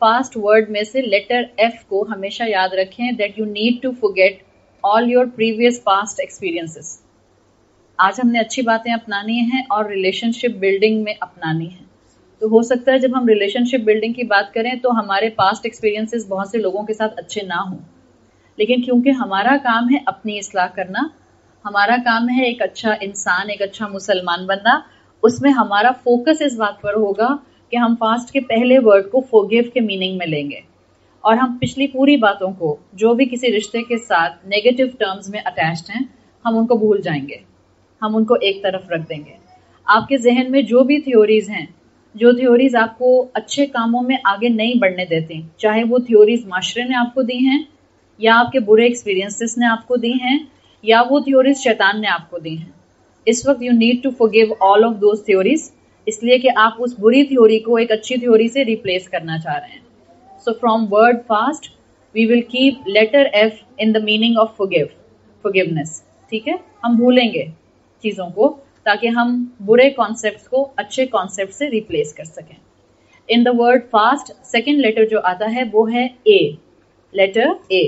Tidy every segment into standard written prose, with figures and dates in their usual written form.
Fast word میں سے letter F کو ہمیشہ یاد رکھیں that you need to forget all your previous past experiences. آج ہم نے اچھی باتیں اپنانی ہیں اور ریلیشن شپ بلڈنگ میں اپنانی ہیں. تو ہو سکتا ہے جب ہم ریلیشن شپ بلڈنگ کی بات کریں تو ہمارے پاسٹ ایکسپیرینسز بہت سے لوگوں کے ساتھ اچھے نہ ہوں، لیکن کیونکہ ہمارا کام ہے اپنی اصلاح کرنا، ہمارا کام ہے ایک اچھا انسان، ایک اچھا مسلمان بننا، اس میں ہمارا فوکس اس بات پر ہوگا کہ ہم پاسٹ کے پہلے ورڈ کو forgive کے میننگ میں لیں گے، اور ہم پچھلی پوری باتوں کو جو بھی کسی رشتے کے ساتھ نیگیٹو ٹرمز میں اٹیچڈ ہیں ہم ان کو بھول جائیں گے، ہم ان کو ایک طرف رکھ دیں گے. آپ کے ذہن میں جو بھی تھیوریز ہیں، جو تھیوریز آپ کو اچھے کاموں میں آگے نہیں بڑھنے دیتی، چاہے وہ تھیوریز معاشرے نے آپ کو دی ہیں یا آپ کے برے ایکسپیرینسز نے آپ کو دی ہیں یا وہ تھیوریز شیطان نے آپ کو دی ہیں، اس وقت you need to forgive all of those theories، اس لیے کہ آپ اس بری تھیوری کو ایک اچھی تھیوری سے ریپلیس کرنا چاہ رہے ہیں. So from word fast, we will keep letter F in the meaning of forgiveness. ٹھیک ہے، ہم بھولیں گے چیزوں کو تاکہ ہم برے کانسیپٹس کو اچھے کانسیپٹ سے ریپلیس کر سکیں. In the word fast, second letter جو آتا ہے وہ ہے A. Letter A.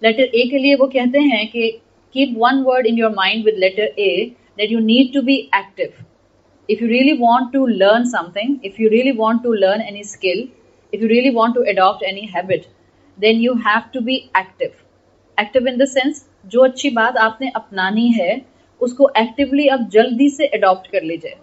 Letter A کے لیے وہ کہتے ہیں کہ keep one word in your mind with letter A that you need to be active. If you really want to learn something, if you really want to learn any skill, if you really want to adopt any habit, then you have to be active. Active in the sense, جو اچھی بات آپ نے اپنانی ہے اس کو actually اب جلدی سے اڈاپٹ کر لیجئے.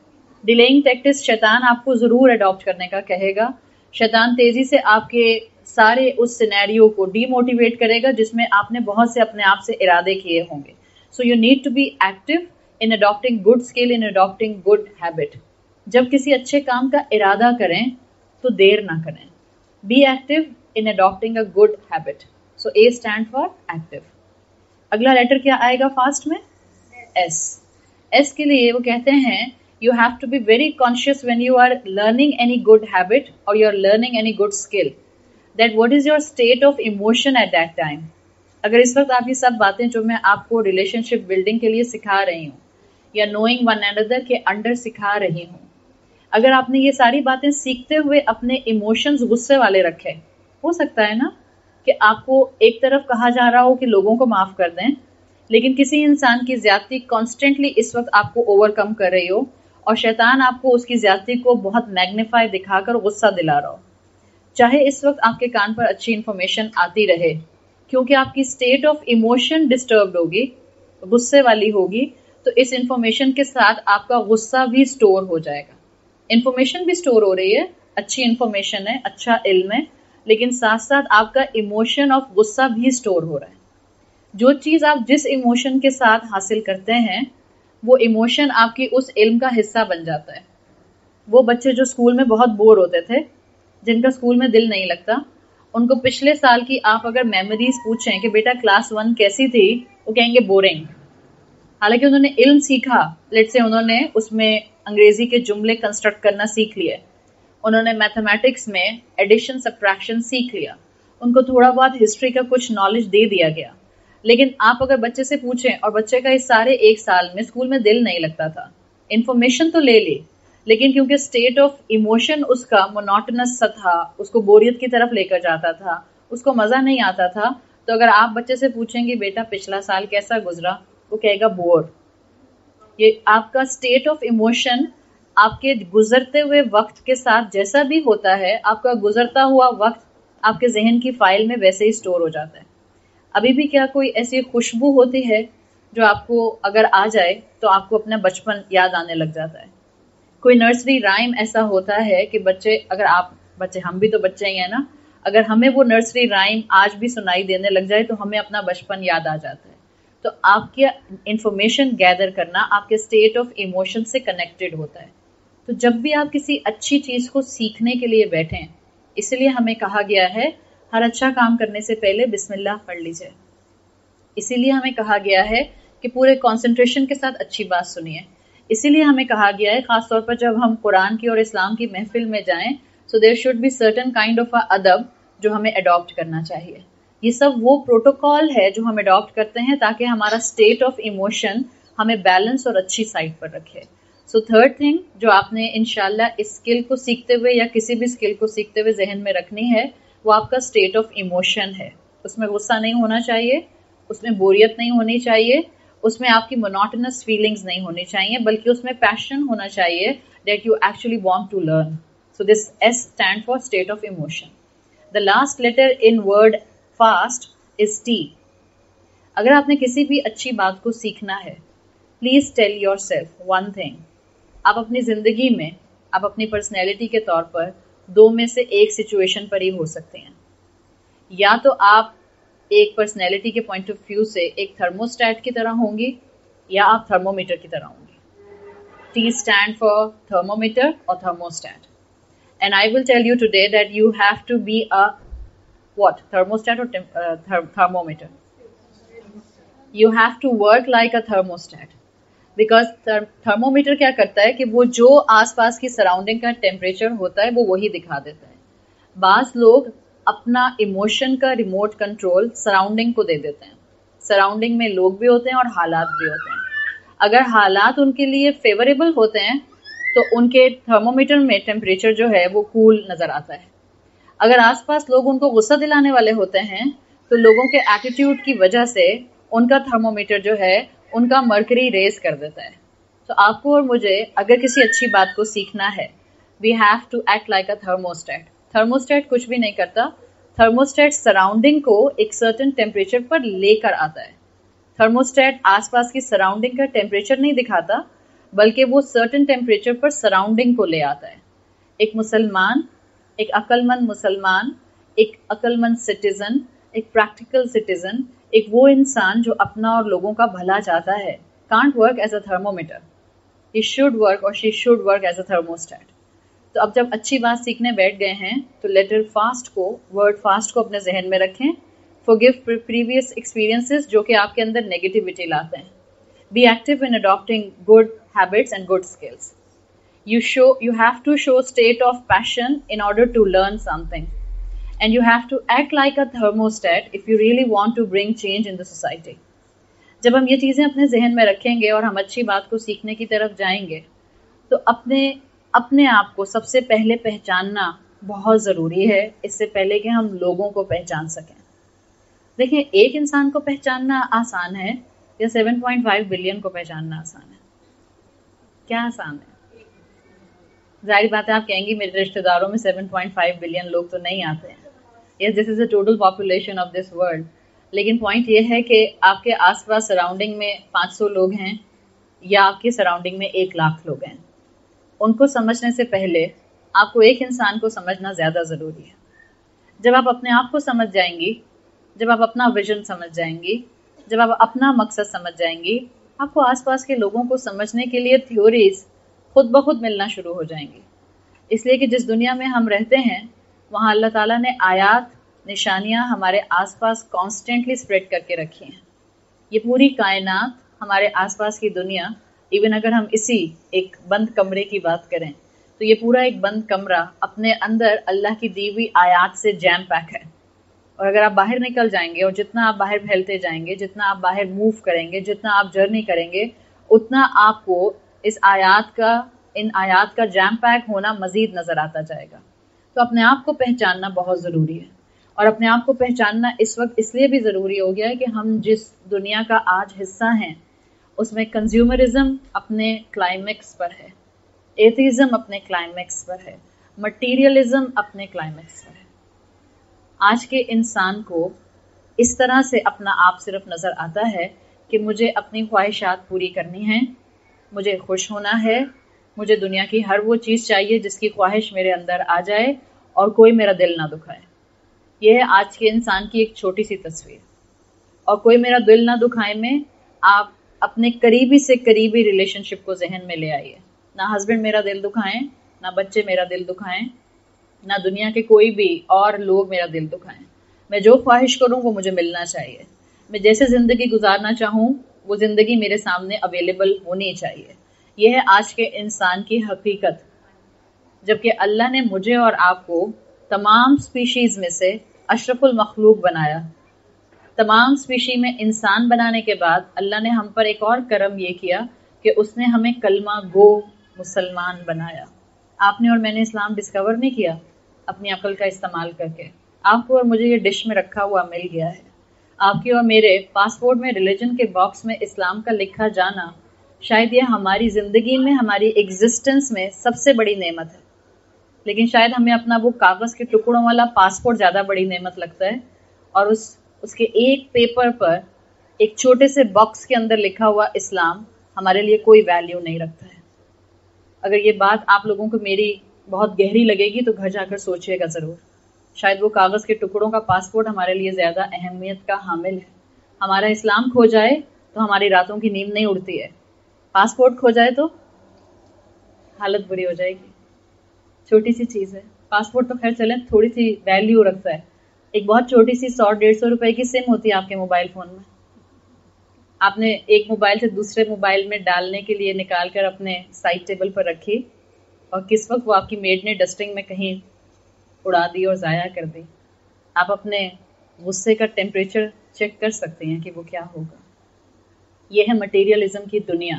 ڈیلیئنگ ٹیکٹس شیطان آپ کو ضرور اڈاپٹ کرنے کا کہے گا. شیطان تیزی سے آپ کے سارے اس سینیریو کو ڈی موٹیویٹ کرے گا جس میں آپ نے بہت سے اپنے آپ سے ارادے کیے ہوں گے. So you need to be active in adopting good skill, in adopting good habit. جب کسی اچھے کام کا ارادہ کریں تو دیر نہ کریں. Be active in adopting a good habit. So A stand for active. اگلا لیٹر کیا آئے گا فاسٹ میں؟ S. S کے لیے وہ کہتے ہیں you have to be very conscious when you are learning any good habit or you are learning any good skill, that what is your state of emotion at that time. اگر اس وقت آپ یہ سب باتیں جو میں آپ کو ریلیشن شپ building کے لیے سکھا رہی ہوں یا نوئنگ ون اینڈر کے انڈر سکھا رہی ہوں، اگر آپ نے یہ ساری باتیں سیکھتے ہوئے اپنے ایموشنز غصے والے رکھے، ہو سکتا ہے نا کہ آپ کو ایک طرف کہا جا رہا ہو کہ لوگوں کو معاف کر دیں، لیکن کسی انسان کی زیادتی کانسٹنٹلی اس وقت آپ کو اوور کم کر رہی ہو اور شیطان آپ کو اس کی زیادتی کو بہت میگنیفائی دکھا کر غصہ دلا رہا ہو. چاہے اس وقت آپ کے کان پر اچھی انفارمیشن آتی رہے، کیونکہ آپ کی اسٹیٹ آف ایموشن ڈسٹربڈ ہوگی، غصے والی ہوگی، تو اس انفارمیشن کے ساتھ آپ کا غصہ بھی سٹور ہو جائے گا. انفارمیشن بھی سٹور ہو رہی ہے، اچھی انفارمیشن ہے، اچھا علم ہے، لیکن ساتھ ساتھ آپ کا ایموشن آف غصہ بھی سٹور ہو رہا ہے. جو چیز آپ جس ایموشن کے ساتھ حاصل کرتے ہیں وہ ایموشن آپ کی اس علم کا حصہ بن جاتا ہے. وہ بچے جو اسکول میں بہت بور ہوتے تھے، جن کا اسکول میں دل نہیں لگتا، ان کو پچھلے سال کی آپ اگر میموریز پوچھیں کہ بیٹا کلاس 1 کیسی تھی، وہ کہیں گے بورنگ. حالانکہ انہوں نے علم سیکھا، لیٹ سے انہوں نے اس میں انگریزی کے جملے کنسٹرکٹ کرنا سیکھ لیے، انہوں نے میتھمیٹکس میں ایڈیشن سبٹریکشن سیکھ لیا، ان کو تھوڑا بہت ہسٹری کا کچھ نالج دے دیا گیا. لیکن آپ اگر بچے سے پوچھیں اور بچے کا اس سارے ایک سال میں اسکول میں دل نہیں لگتا تھا، انفارمیشن تو لے لی لیکن کیونکہ اسٹیٹ آف ایموشن اس کا مونوٹنس سا تھا، اس کو بوریت کی طرف لے کر جاتا تھا، اس کو مزہ نہیں آتا تھا، تو اگر آپ بچے سے پوچھیں گے بیٹا پچھلا سال کیسا گزرا، وہ کہے گا بور. یہ آپ کا اسٹیٹ آف ایموشن آپ کے گزرتے ہوئے وقت کے ساتھ جیسا بھی ہوتا ہے، آپ کا گزرتا ہوا وقت آپ کے ذہن کی فائل میں ویسے ہی سٹور ہو جاتا ہے. ابھی بھی کیا کوئی ایسی خوشبو ہوتی ہے جو آپ کو اگر آ جائے تو آپ کو اپنا بچپن یاد آنے لگ جاتا ہے؟ کوئی نرسری رائم ایسا ہوتا ہے کہ بچے، اگر آپ بچے، ہم بھی تو بچے ہی ہیں نا، اگر ہمیں وہ نرسری رائم آج بھی سنائی دینے لگ جائے تو ہمیں اپنا بچپن یاد آ جاتا ہے. تو آپ کی انفارمیشن گیدر کرنا آپ کے اسٹیٹ آف ایموشن سے کنیکٹڈ ہوتا ہے. تو جب بھی آپ کسی اچھی چیز کو سیکھنے کے لیے بیٹھیں، اس لیے ہمیں کہا گیا ہے ہر اچھا کام کرنے سے پہلے بسم اللہ پڑھ لیجئے. اسی لیے ہمیں کہا گیا ہے کہ پورے کانسنٹریشن کے ساتھ اچھی بات سنیے. اسی لیے ہمیں کہا گیا ہے خاص طور پر جب ہم قرآن کی اور اسلام کی محفل میں جائیں، so there should be certain kind of ادب جو ہمیں اڈاپٹ کرنا چاہیے. یہ سب وہ پروٹوکال ہے جو ہم اڈاپٹ کرتے ہیں تاکہ ہمارا اسٹیٹ آف ایموشن ہمیں بیلنس اور اچھی سائڈ پر رکھے. سو تھرڈ تھنگ جو آپ نے انشاءاللہ اس اسکل کو سیکھتے ہوئے یا کسی بھی اسکل کو سیکھتے ہوئے ذہن میں رکھنی ہے وہ آپ کا اسٹیٹ آف ایموشن ہے. اس میں غصہ نہیں ہونا چاہیے, اس میں بوریت نہیں ہونی چاہیے, اس میں آپ کی مونوٹنس فیلنگز نہیں ہونی چاہیے, بلکہ اس میں پیشن ہونا چاہیے that you actually want to learn. So this S stand for state of emotion. The last letter in word fast is T. اگر آپ نے کسی بھی اچھی بات کو سیکھنا ہے, please tell your self one thing. آپ اپنی زندگی میں, آپ اپنی پرسنالٹی کے طور پر دو میں سے ایک سچویشن پر ہی ہو سکتے ہیں. یا تو آپ ایک پرسنالٹی کے پوائنٹ آف ویو سے ایک تھرموسٹیٹ کی طرح ہوں گی, یا آپ تھرمومیٹر کی طرح ہوں گی. ٹی اسٹینڈ فار تھرمومیٹر اور thermostat. And I will tell you today that you have to be a what, thermostat اور thermometer. You have to work like a thermostat. Because thermometer کیا کرتا ہے کہ وہ جو آس پاس کی سراؤنڈنگ کا ٹیمپریچر ہوتا ہے وہ وہی دکھا دیتا ہے. بعض لوگ اپنا ایموشن کا ریموٹ کنٹرول سراؤنڈنگ کو دے دیتے ہیں. سراؤنڈنگ میں لوگ بھی ہوتے ہیں اور حالات بھی ہوتے ہیں. اگر حالات ان کے لیے فیوریبل ہوتے ہیں تو ان کے تھرمومیٹر میں ٹیمپریچر جو ہے وہ کول نظر آتا ہے. اگر آس پاس لوگ ان کو غصہ دلانے والے ہوتے ہیں تو لوگوں کے ایٹیٹیوڈ کی وجہ سے ان کا تھرمومیٹر جو ہے ان کا مرکری ریز کر دیتا ہے. تو آپ کو اور مجھے اگر کسی اچھی بات کو سیکھنا ہے, we have to act like a thermostat. Thermostat کچھ بھی نہیں کرتا. تھرموسٹیٹ سراؤنڈنگ کو ایک سرٹن ٹیمپریچر پر لے کر آتا ہے. تھرموسٹیٹ آس پاس کی سراؤنڈنگ کا ٹیمپریچر نہیں دکھاتا, بلکہ وہ سرٹن ٹیمپریچر پر سراؤنڈنگ کو لے آتا ہے. ایک مسلمان, ایک عقل مند مسلمان, ایک عقل مند سٹیزن, ایک پریکٹیکل سٹیزن, ایک وہ انسان جو اپنا اور لوگوں کا بھلا چاہتا ہے, can't work as a thermometer. He should work or she should work as a thermostat. تو اب جب اچھی بات سیکھنے بیٹھ گئے ہیں تو لیٹر فاسٹ کو, ورڈ فاسٹ کو اپنے ذہن میں رکھیں. forgive previous experiences جو کہ آپ کے اندر نیگیٹیوٹی لاتے ہیں. be active in adopting good habits and good skills. You have to show state of passion in order to learn something. And you have to act like a thermostat if you really want to bring change in the society. جب ہم یہ چیزیں اپنے ذہن میں رکھیں گے اور ہم اچھی بات کو سیکھنے کی طرف جائیں گے تو اپنے آپ کو سب سے پہلے پہچاننا بہت ضروری ہے, اس سے پہلے کہ ہم لوگوں کو پہچان سکیں. دیکھیں, ایک انسان کو پہچاننا آسان ہے یا 7.5 بلین کو پہچاننا آسان ہے؟ کیا آسان ہے؟ ظاہر بات ہے آپ کہیں گی میرے رشتہ داروں میں 7.5 بلین لوگ تو نہیں آتے ہیں. Yes, this is a total population of this world. لیکن پوائنٹ یہ ہے کہ آپ کے آس پاس سراؤنڈنگ میں 500 لوگ ہیں یا آپ کی سراؤنڈنگ میں 1 لاکھ لوگ ہیں. ان کو سمجھنے سے پہلے آپ کو ایک انسان کو سمجھنا زیادہ ضروری ہے. جب آپ اپنے آپ کو سمجھ جائیں گی, جب آپ اپنا ویژن سمجھ جائیں گی, جب آپ اپنا مقصد سمجھ جائیں گی, آپ کو آس پاس کے لوگوں کو سمجھنے کے لیے تھیوریز خود بخود ملنا شروع ہو جائیں گی. اس لیے کہ جس دنیا میں ہم رہتے ہیں وہاں اللہ تعالیٰ نے آیات, نشانیاں ہمارے آس پاس کانسٹنٹلی اسپریڈ کر کے رکھی ہیں. یہ پوری کائنات, ہمارے آس پاس کی دنیا, ایون اگر ہم اسی ایک بند کمرے کی بات کریں تو یہ پورا ایک بند کمرہ اپنے اندر اللہ کی دی ہوئی آیات سے جیم پیک ہے. اور اگر آپ باہر نکل جائیں گے اور جتنا آپ باہر پھیلتے جائیں گے, جتنا آپ باہر موو کریں گے, جتنا آپ جرنی کریں گے, اتنا آپ کو ان آیات کا جیم پیک ہونا مزید نظر آتا جائے گا. تو اپنے آپ کو پہچاننا بہت ضروری ہے. اور اپنے آپ کو پہچاننا اس وقت اس لیے بھی ضروری ہو گیا ہے کہ ہم جس دنیا کا آج حصہ ہیں اس میں کنزیومرزم اپنے کلائمیکس پر ہے, ایتھیزم اپنے کلائمیکس پر ہے, مٹیریلزم اپنے کلائمیکس پر ہے. آج کے انسان کو اس طرح سے اپنا آپ صرف نظر آتا ہے کہ مجھے اپنی خواہشات پوری کرنی ہیں, مجھے خوش ہونا ہے, مجھے دنیا کی ہر وہ چیز چاہیے جس کی خواہش میرے اندر آ جائے اور کوئی میرا دل نہ دکھائے. یہ ہے آج کے انسان کی ایک چھوٹی سی تصویر. اور کوئی میرا دل نہ دکھائے میں آپ اپنے قریبی سے قریبی ریلیشن شپ کو ذہن میں لے آئیے. نہ ہسبینڈ میرا دل دکھائیں, نہ بچے میرا دل دکھائیں, نہ دنیا کے کوئی بھی اور لوگ میرا دل دکھائیں. میں جو خواہش کروں وہ مجھے ملنا چاہیے. میں جیسے زندگی گزارنا چاہوں وہ زندگی میرے سامنے اویلیبل ہونی چاہیے. یہ ہے آج کے انسان کی حقیقت. جبکہ اللہ نے مجھے اور آپ کو تمام سپیشیز میں سے اشرف المخلوق بنایا. تمام سپیشی میں انسان بنانے کے بعد اللہ نے ہم پر ایک اور کرم یہ کیا کہ اس نے ہمیں کلمہ گو مسلمان بنایا. آپ نے اور میں نے اسلام ڈسکور نہیں کیا اپنی عقل کا استعمال کر کے. آپ کو اور مجھے یہ ڈش میں رکھا ہوا مل گیا ہے. آپ کی اور میرے پاسپورٹ میں ریلیجن کے باکس میں اسلام کا لکھا جانا شاید یہ ہماری زندگی میں ہماری ایگزسٹنس میں سب سے بڑی نعمت ہے. لیکن شاید ہمیں اپنا وہ کاغذ کے ٹکڑوں والا پاسپورٹ زیادہ بڑی نعمت لگتا ہے، اور اس کے ایک پیپر پر ایک چھوٹے سے باکس کے اندر لکھا ہوا اسلام ہمارے لیے کوئی ویلیو نہیں رکھتا ہے. اگر یہ بات آپ لوگوں کو میری بہت گہری لگے گی تو گھر جا کر سوچیے گا ضرور. شاید وہ کاغذ کے ٹکڑوں کا پاسپورٹ ہمارے لیے زیادہ اہمیت کا حامل ہے. ہمارا اسلام کھو جائے تو ہماری راتوں کی نیند نہیں اڑتی ہے، پاسپورٹ کھو جائے تو حالت بری ہو جائے گی. چھوٹی سی چیز ہے پاسپورٹ، تو خیر چلیں تھوڑی سی ویلیو رکھتا ہے. ایک بہت چھوٹی سی 100-150 روپے کی سم ہوتی ہے آپ کے موبائل فون میں. آپ نے ایک موبائل سے دوسرے موبائل میں ڈالنے کے لیے نکال کر اپنے سائڈ ٹیبل پر رکھی، اور کس وقت وہ آپ کی میڈ نے ڈسٹنگ میں کہیں اڑا دی اور ضائع کر دی. آپ اپنے غصے کا ٹیمپریچر چیک کر سکتے ہیں کہ وہ کیا ہوگا. یہ ہے مٹیریلزم کی دنیا،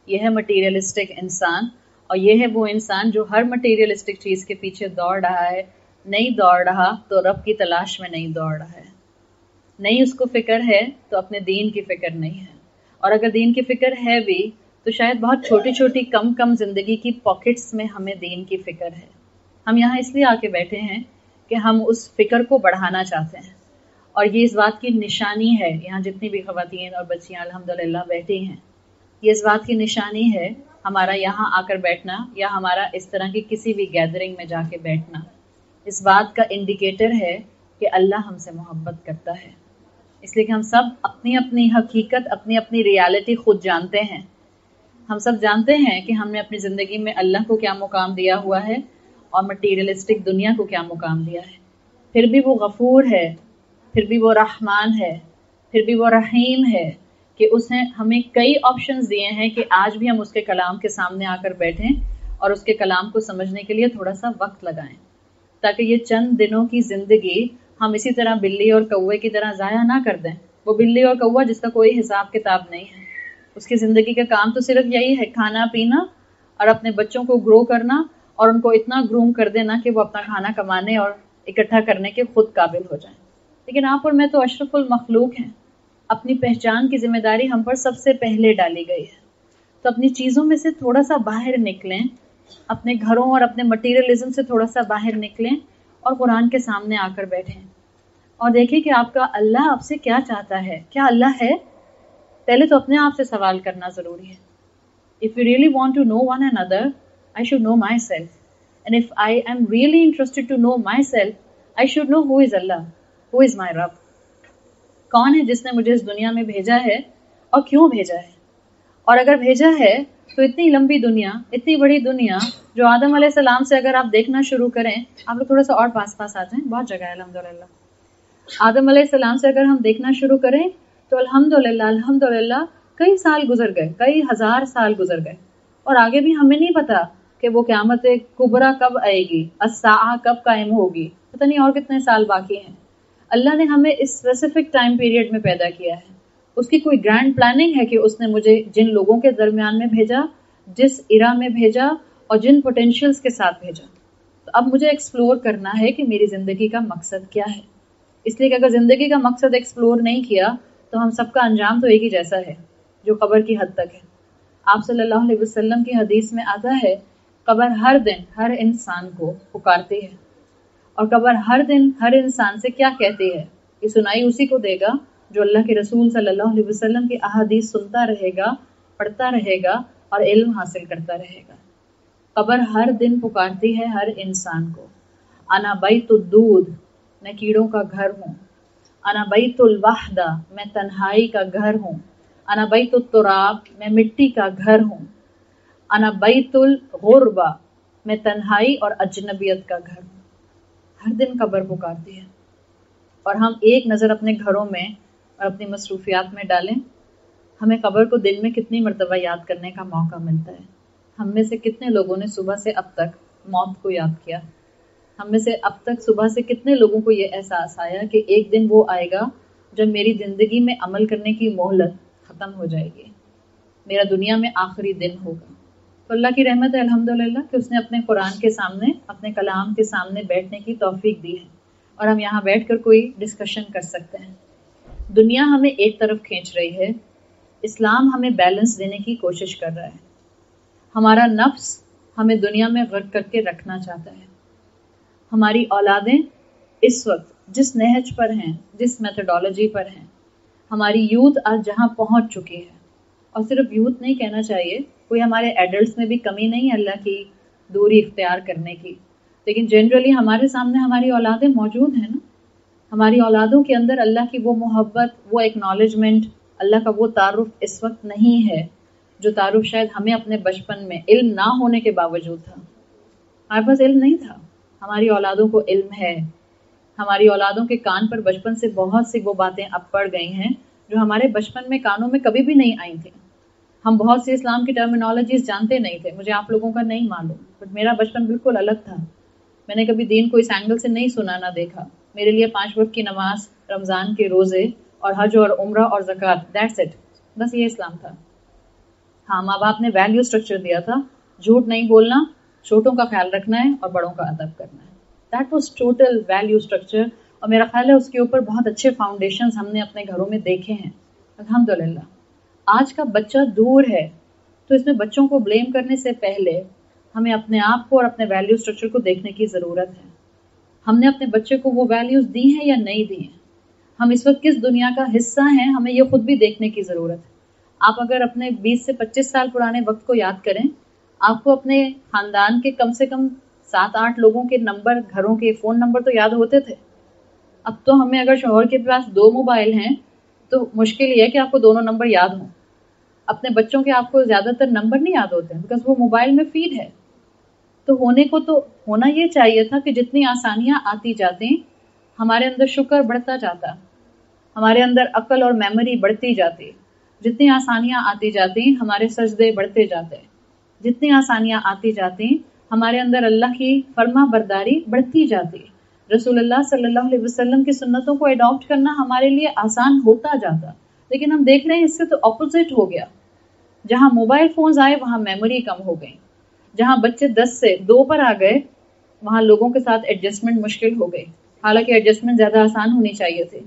یہ ہے مٹیریلسٹک انسان، اور یہ ہے وہ انسان جو ہر مٹیریلسٹک چیز کے پیچھے دوڑ رہا ہے. نہیں دوڑ رہا تو رب کی تلاش میں نہیں دوڑ رہا ہے. نہیں اس کو فکر ہے تو اپنے دین کی فکر نہیں ہے. اور اگر دین کی فکر ہے بھی تو شاید بہت چھوٹی چھوٹی کم زندگی کی پاکٹس میں ہمیں دین کی فکر ہے. ہم یہاں اس لیے آ کے بیٹھے ہیں کہ ہم اس فکر کو بڑھانا چاہتے ہیں، اور یہ اس بات کی نشانی ہے. یہاں جتنی بھی خواتین اور بچیاں الحمدللہ بیٹھی ہیں، یہ اس بات کی نشانی ہے ہمارا یہاں آ کر بیٹھنا یا ہمارا اس طرح کی کسی بھی گیدرنگ میں جا کے بیٹھنا اس بات کا انڈیکیٹر ہے کہ اللہ ہم سے محبت کرتا ہے. اس لیے کہ ہم سب اپنی اپنی حقیقت، اپنی اپنی ریالٹی خود جانتے ہیں. ہم سب جانتے ہیں کہ ہم نے اپنی زندگی میں اللہ کو کیا مقام دیا ہوا ہے اور مٹیریلسٹک دنیا کو کیا مقام دیا ہے. پھر بھی وہ غفور ہے، پھر بھی وہ رحمان ہے، پھر بھی وہ رحیم ہے کہ اس نے ہمیں کئی آپشنز دیے ہیں کہ آج بھی ہم اس کے کلام کے سامنے آ کر بیٹھیں اور اس کے کلام کو سمجھنے کے لیے تھوڑا سا وقت لگائیں، تاکہ یہ چند دنوں کی زندگی ہم اسی طرح بلی اور کوے کی طرح ضائع نہ کر دیں. وہ بلی اور کوا جس کا کوئی حساب کتاب نہیں ہے، اس کی زندگی کا کام تو صرف یہی ہے کھانا پینا اور اپنے بچوں کو گرو کرنا، اور ان کو اتنا گروم کر دینا کہ وہ اپنا کھانا کمانے اور اکٹھا کرنے کے خود قابل ہو جائیں. لیکن آپ اور میں تو اشرف المخلوق ہیں. اپنی پہچان کی ذمہ داری ہم پر سب سے پہلے ڈالی گئی ہے. تو اپنی چیزوں میں سے تھوڑا سا باہر نکلیں، اپنے گھروں اور اپنے مٹیریلزم سے تھوڑا سا باہر نکلیں اور قرآن کے سامنے آ کر بیٹھیں اور دیکھیں کہ آپ کا اللہ آپ سے کیا چاہتا ہے. کیا اللہ ہے؟ پہلے تو اپنے آپ سے سوال کرنا ضروری ہے. If we really want to know one another, I should know myself. And if I am really interested to know myself, I should know who is Allah, who is my Rabb. کون ہے جس نے مجھے اس دنیا میں بھیجا ہے اور کیوں بھیجا ہے. اور اگر بھیجا ہے تو اتنی لمبی دنیا، اتنی بڑی دنیا جو آدم علیہ السلام سے اگر آپ دیکھنا شروع کریں، آپ لوگ تھوڑا سا اور پاس آ جائیں، بہت جگہ ہے الحمدللہ. آدم علیہ السلام سے اگر ہم دیکھنا شروع کریں تو الحمدللہ کئی سال گزر گئے، کئی ہزار سال گزر گئے، اور آگے بھی ہمیں نہیں پتا کہ وہ قیامت کبریٰ کب آئے گی، الساعہ کب قائم ہوگی، پتہ نہیں اور کتنے سال باقی ہیں. اللہ نے ہمیں اس اسپیسیفک ٹائم پیریڈ میں پیدا کیا ہے. اس کی کوئی گرینڈ پلاننگ ہے کہ اس نے مجھے جن لوگوں کے درمیان میں بھیجا، جس ایرا میں بھیجا اور جن پوٹینشیلز کے ساتھ بھیجا. تو اب مجھے ایکسپلور کرنا ہے کہ میری زندگی کا مقصد کیا ہے. اس لیے کہ اگر زندگی کا مقصد ایکسپلور نہیں کیا تو ہم سب کا انجام تو ایک ہی جیسا ہے جو قبر کی حد تک ہے. آپ صلی اللہ علیہ وسلم کی حدیث میں آتا ہے قبر ہر دن ہر انسان کو پکارتی ہے، اور قبر ہر دن ہر انسان سے کیا کہتی ہے یہ سنائی اسی کو دے گا جو اللہ کے رسول صلی اللہ علیہ وسلم کی احادیث سنتا رہے گا، پڑھتا رہے گا اور علم حاصل کرتا رہے گا. قبر ہر دن پکارتی ہے ہر انسان کو. انا بیت الدود، میں کیڑوں کا گھر ہوں. انا بیت الوحدہ، میں تنہائی کا گھر ہوں. انا بیت التراب، میں مٹی کا گھر ہوں. انا بیت الغربہ، میں تنہائی اور اجنبیت کا گھر ہوں. ہر دن قبر پکارتی ہے، اور ہم ایک نظر اپنے گھروں میں اور اپنی مصروفیات میں ڈالیں، ہمیں قبر کو دن میں کتنی مرتبہ یاد کرنے کا موقع ملتا ہے. ہم میں سے کتنے لوگوں نے صبح سے اب تک موت کو یاد کیا؟ ہم میں سے اب تک صبح سے کتنے لوگوں کو یہ احساس آیا کہ ایک دن وہ آئے گا جب میری زندگی میں عمل کرنے کی مہلت ختم ہو جائے گی. میرا دنیا میں آخری دن ہوگا. تو اللہ کی رحمت ہے الحمدللہ کہ اس نے اپنے قرآن کے سامنے، اپنے کلام کے سامنے بیٹھنے کی توفیق دی ہے اور ہم یہاں بیٹھ کر کوئی ڈسکشن کر سکتے ہیں. دنیا ہمیں ایک طرف کھینچ رہی ہے، اسلام ہمیں بیلنس دینے کی کوشش کر رہا ہے. ہمارا نفس ہمیں دنیا میں غرق کر کے رکھنا چاہتا ہے. ہماری اولادیں اس وقت جس نہج پر ہیں، جس میتھڈالوجی پر ہیں، ہماری یوتھ آج جہاں پہنچ چکی ہے، اور صرف یوتھ نہیں کہنا چاہیے، کوئی ہمارے ایڈلٹس میں بھی کمی نہیں ہے اللہ کی دوری اختیار کرنے کی، لیکن جنرلی ہمارے سامنے ہماری اولادیں موجود ہیں نا. ہماری اولادوں کے اندر اللہ کی وہ محبت، وہ ایکنالجمنٹ، اللہ کا وہ تعارف اس وقت نہیں ہے جو تعارف شاید ہمیں اپنے بچپن میں علم نہ ہونے کے باوجود تھا. ہمارے پاس علم نہیں تھا، ہماری اولادوں کو علم ہے. ہماری اولادوں کے کان پر بچپن سے بہت سی وہ باتیں اب پڑ گئی ہیں جو ہمارے بچپن میں کانوں میں کبھی بھی نہیں آئی تھیں. ہم بہت سی اسلام کی ٹرمینالوجیز جانتے نہیں تھے، مجھے آپ لوگوں کا نہیں معلوم، بٹ میرا بچپن بالکل الگ تھا. میں نے کبھی دین کو اس اینگل سے نہیں سنا نہ دیکھا. میرے لیے 5 وقت کی نماز، رمضان کے روزے اور حج اور عمرہ اور زکوٰۃ، دیٹس اٹ، بس یہ اسلام تھا. ہاں، ماں باپ نے ویلیو اسٹرکچر دیا تھا، جھوٹ نہیں بولنا، چھوٹوں کا خیال رکھنا ہے اور بڑوں کا ادب کرنا ہے. That was total value structure, اور میرا خیال ہے اس کے اوپر بہت اچھے فاؤنڈیشنز ہم نے اپنے گھروں میں دیکھے ہیں الحمدللہ. آج کا بچہ دور ہے، تو اس میں بچوں کو بلیم کرنے سے پہلے ہمیں اپنے آپ کو اور اپنے ویلیو اسٹرکچر کو دیکھنے کی ضرورت ہے. ہم نے اپنے بچے کو وہ ویلیوز دی ہیں یا نہیں دی ہیں؟ ہم اس وقت کس دنیا کا حصہ ہیں، ہمیں یہ خود بھی دیکھنے کی ضرورت ہے. آپ اگر اپنے 20 سے 25 سال پرانے وقت کو یاد کریں، آپ کو اپنے خاندان کے کم سے کم 7-8 لوگوں کے نمبر، گھروں کے فون نمبر تو یاد ہوتے تھے. اب تو ہمیں اگر شوہر کے پاس 2 موبائل ہیں تو مشکل یہ ہے کہ آپ کو دونوں نمبر یاد ہوں. اپنے بچوں کے آپ کو زیادہ تر نمبر نہیں یاد ہوتے ہیں بیکاز وہ موبائل میں فیڈ ہے. تو ہونا یہ چاہیے تھا کہ جتنی آسانیاں آتی جاتی ہمارے اندر شکر بڑھتا جاتا، ہمارے اندر عقل اور میموری بڑھتی جاتی. جتنی آسانیاں آتی جاتی ہمارے سجدے بڑھتے جاتے، جتنی آسانیاں آتی جاتی ہمارے اندر اللہ کی فرما برداری بڑھتی جاتی. رسول اللہ صلی اللہ علیہ وسلم کی سنتوں کو اڈاپٹ کرنا ہمارے لیے آسان ہوتا جاتا. لیکن ہم دیکھ رہے ہیں اس سے تو اپوزٹ ہو گیا. جہاں موبائل فونز آئے وہاں میموری کم ہو گئی. جہاں بچے 10 سے 2 پر آ گئے وہاں لوگوں کے ساتھ ایڈجسٹمنٹ مشکل ہو گئی. حالانکہ ایڈجسٹمنٹ زیادہ آسان ہونی چاہیے تھی.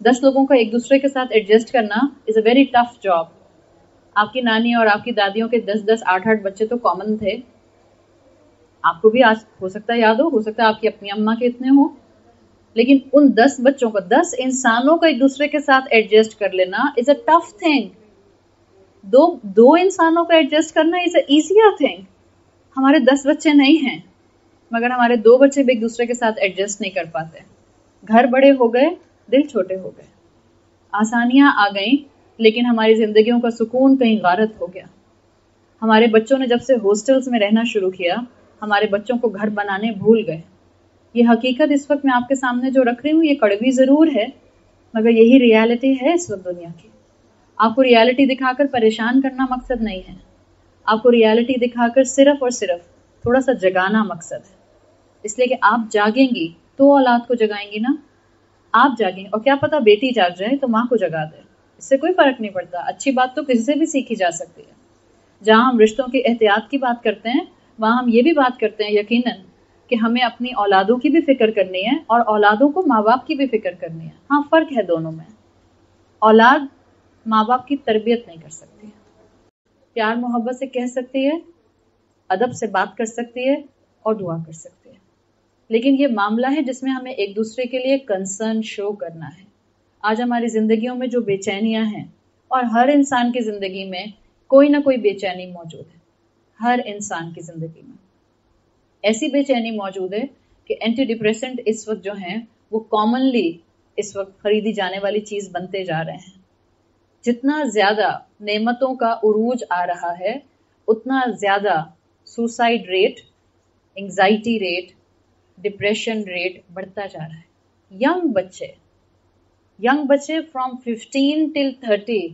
10 لوگوں کا ایک دوسرے کے ساتھ ایڈجسٹ کرنا از اے ویری ٹف جاب. آپ کی نانی اور آپ کی دادیوں کے 10-10 8-8 بچے تو کامن تھے. آپ کو بھی آج ہو سکتا ہے یاد ہو سکتا ہے آپ کی اپنی اماں کے اتنے ہوں. لیکن ان 10 بچوں کو، 10 انسانوں کو ایک دوسرے کے ساتھ ایڈجسٹ کر لینا از اے ٹف تھنگ. دو انسانوں کو ایڈجسٹ کرنا از اے ایزیئر تھنگ. ہمارے 10 بچے نہیں ہیں مگر ہمارے 2 بچے بھی ایک دوسرے کے ساتھ ایڈجسٹ نہیں کر پاتے. گھر بڑے ہو گئے، دل چھوٹے ہو گئے. آسانیاں آ گئیں لیکن ہماری زندگیوں کا سکون کہیں غارت ہو گیا. ہمارے بچوں نے جب سے ہاسٹلز میں رہنا شروع کیا ہمارے بچوں کو گھر بنانے بھول گئے. یہ حقیقت اس وقت میں آپ کے سامنے جو رکھ رہی ہوں یہ کڑوی ضرور ہے مگر یہی ریالٹی ہے اس وقت دنیا کی. آپ کو ریالٹی دکھا کر پریشان کرنا مقصد نہیں ہے. آپ کو ریالٹی دکھا کر صرف اور صرف تھوڑا سا جگانا مقصد ہے. اس لیے کہ آپ جاگیں گی تو اولاد کو جگائیں گی نا. آپ جاگیں گے اور کیا پتا بیٹی جاگ جائے تو ماں کو جگا دے، اس سے کوئی فرق نہیں پڑتا. اچھی بات تو کسی سے بھی سیکھی جا سکتی ہے. جہاں ہم رشتوں کی احتیاط کی بات کرتے ہیں وہاں ہم یہ بھی بات کرتے ہیں یقیناً کہ ہمیں اپنی اولادوں کی بھی فکر کرنی ہے اور اولادوں کو ماں باپ کی بھی فکر کرنی ہے. ہاں فرق ہے دونوں میں. اولاد ماں باپ کی تربیت نہیں کر سکتی، پیار محبت سے کہہ سکتی ہے، ادب سے بات کر سکتی ہے اور دعا کر سکتی ہے. لیکن یہ معاملہ ہے جس میں ہمیں ایک دوسرے کے لیے کنسرن شو کرنا ہے. آج ہماری زندگیوں میں جو بے چینیاں ہیں، اور ہر انسان کی زندگی میں کوئی نہ کوئی بے چینی موجود ہے. ہر انسان کی زندگی میں ایسی بے چینی موجود ہے کہ اینٹی ڈپریسنٹ اس وقت جو ہیں وہ کامنلی اس وقت خریدی جانے والی چیز بنتے جا رہے ہیں. جتنا زیادہ نعمتوں کا عروج آ رہا ہے اتنا زیادہ suicide rate, anxiety rate, depression rate بڑھتا جا رہا ہے. ینگ بچے فرام 15 till 30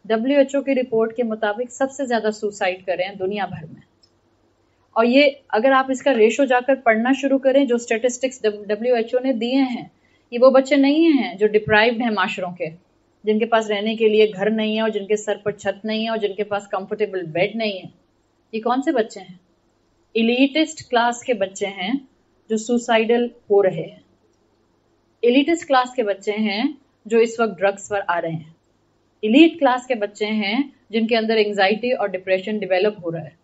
WHO کی رپورٹ کے مطابق سب سے زیادہ سوسائڈ کر رہے ہیں دنیا بھر میں. اور یہ اگر آپ اس کا ریشو جا کر پڑھنا شروع کریں جو اسٹیٹسٹکس WHO نے دیے ہیں، یہ وہ بچے نہیں ہیں جو ڈپرائیوڈ ہیں معاشروں کے. جن کے پاس رہنے کے لیے گھر نہیں ہے اور جن کے سر پر چھت نہیں ہے اور جن کے پاس کمفرٹیبل بیڈ نہیں ہے. یہ کون سے بچے ہیں؟ ایلیٹسٹ کلاس کے بچے ہیں جو سوسائڈل ہو رہے ہیں. ایلیٹسٹ کلاس کے بچے ہیں جو اس وقت ڈرگس پر آ رہے ہیں. ایلیٹ کلاس کے بچے ہیں جن کے اندر انگزائٹی اور ڈپریشن ڈیولپ ہو رہا ہے.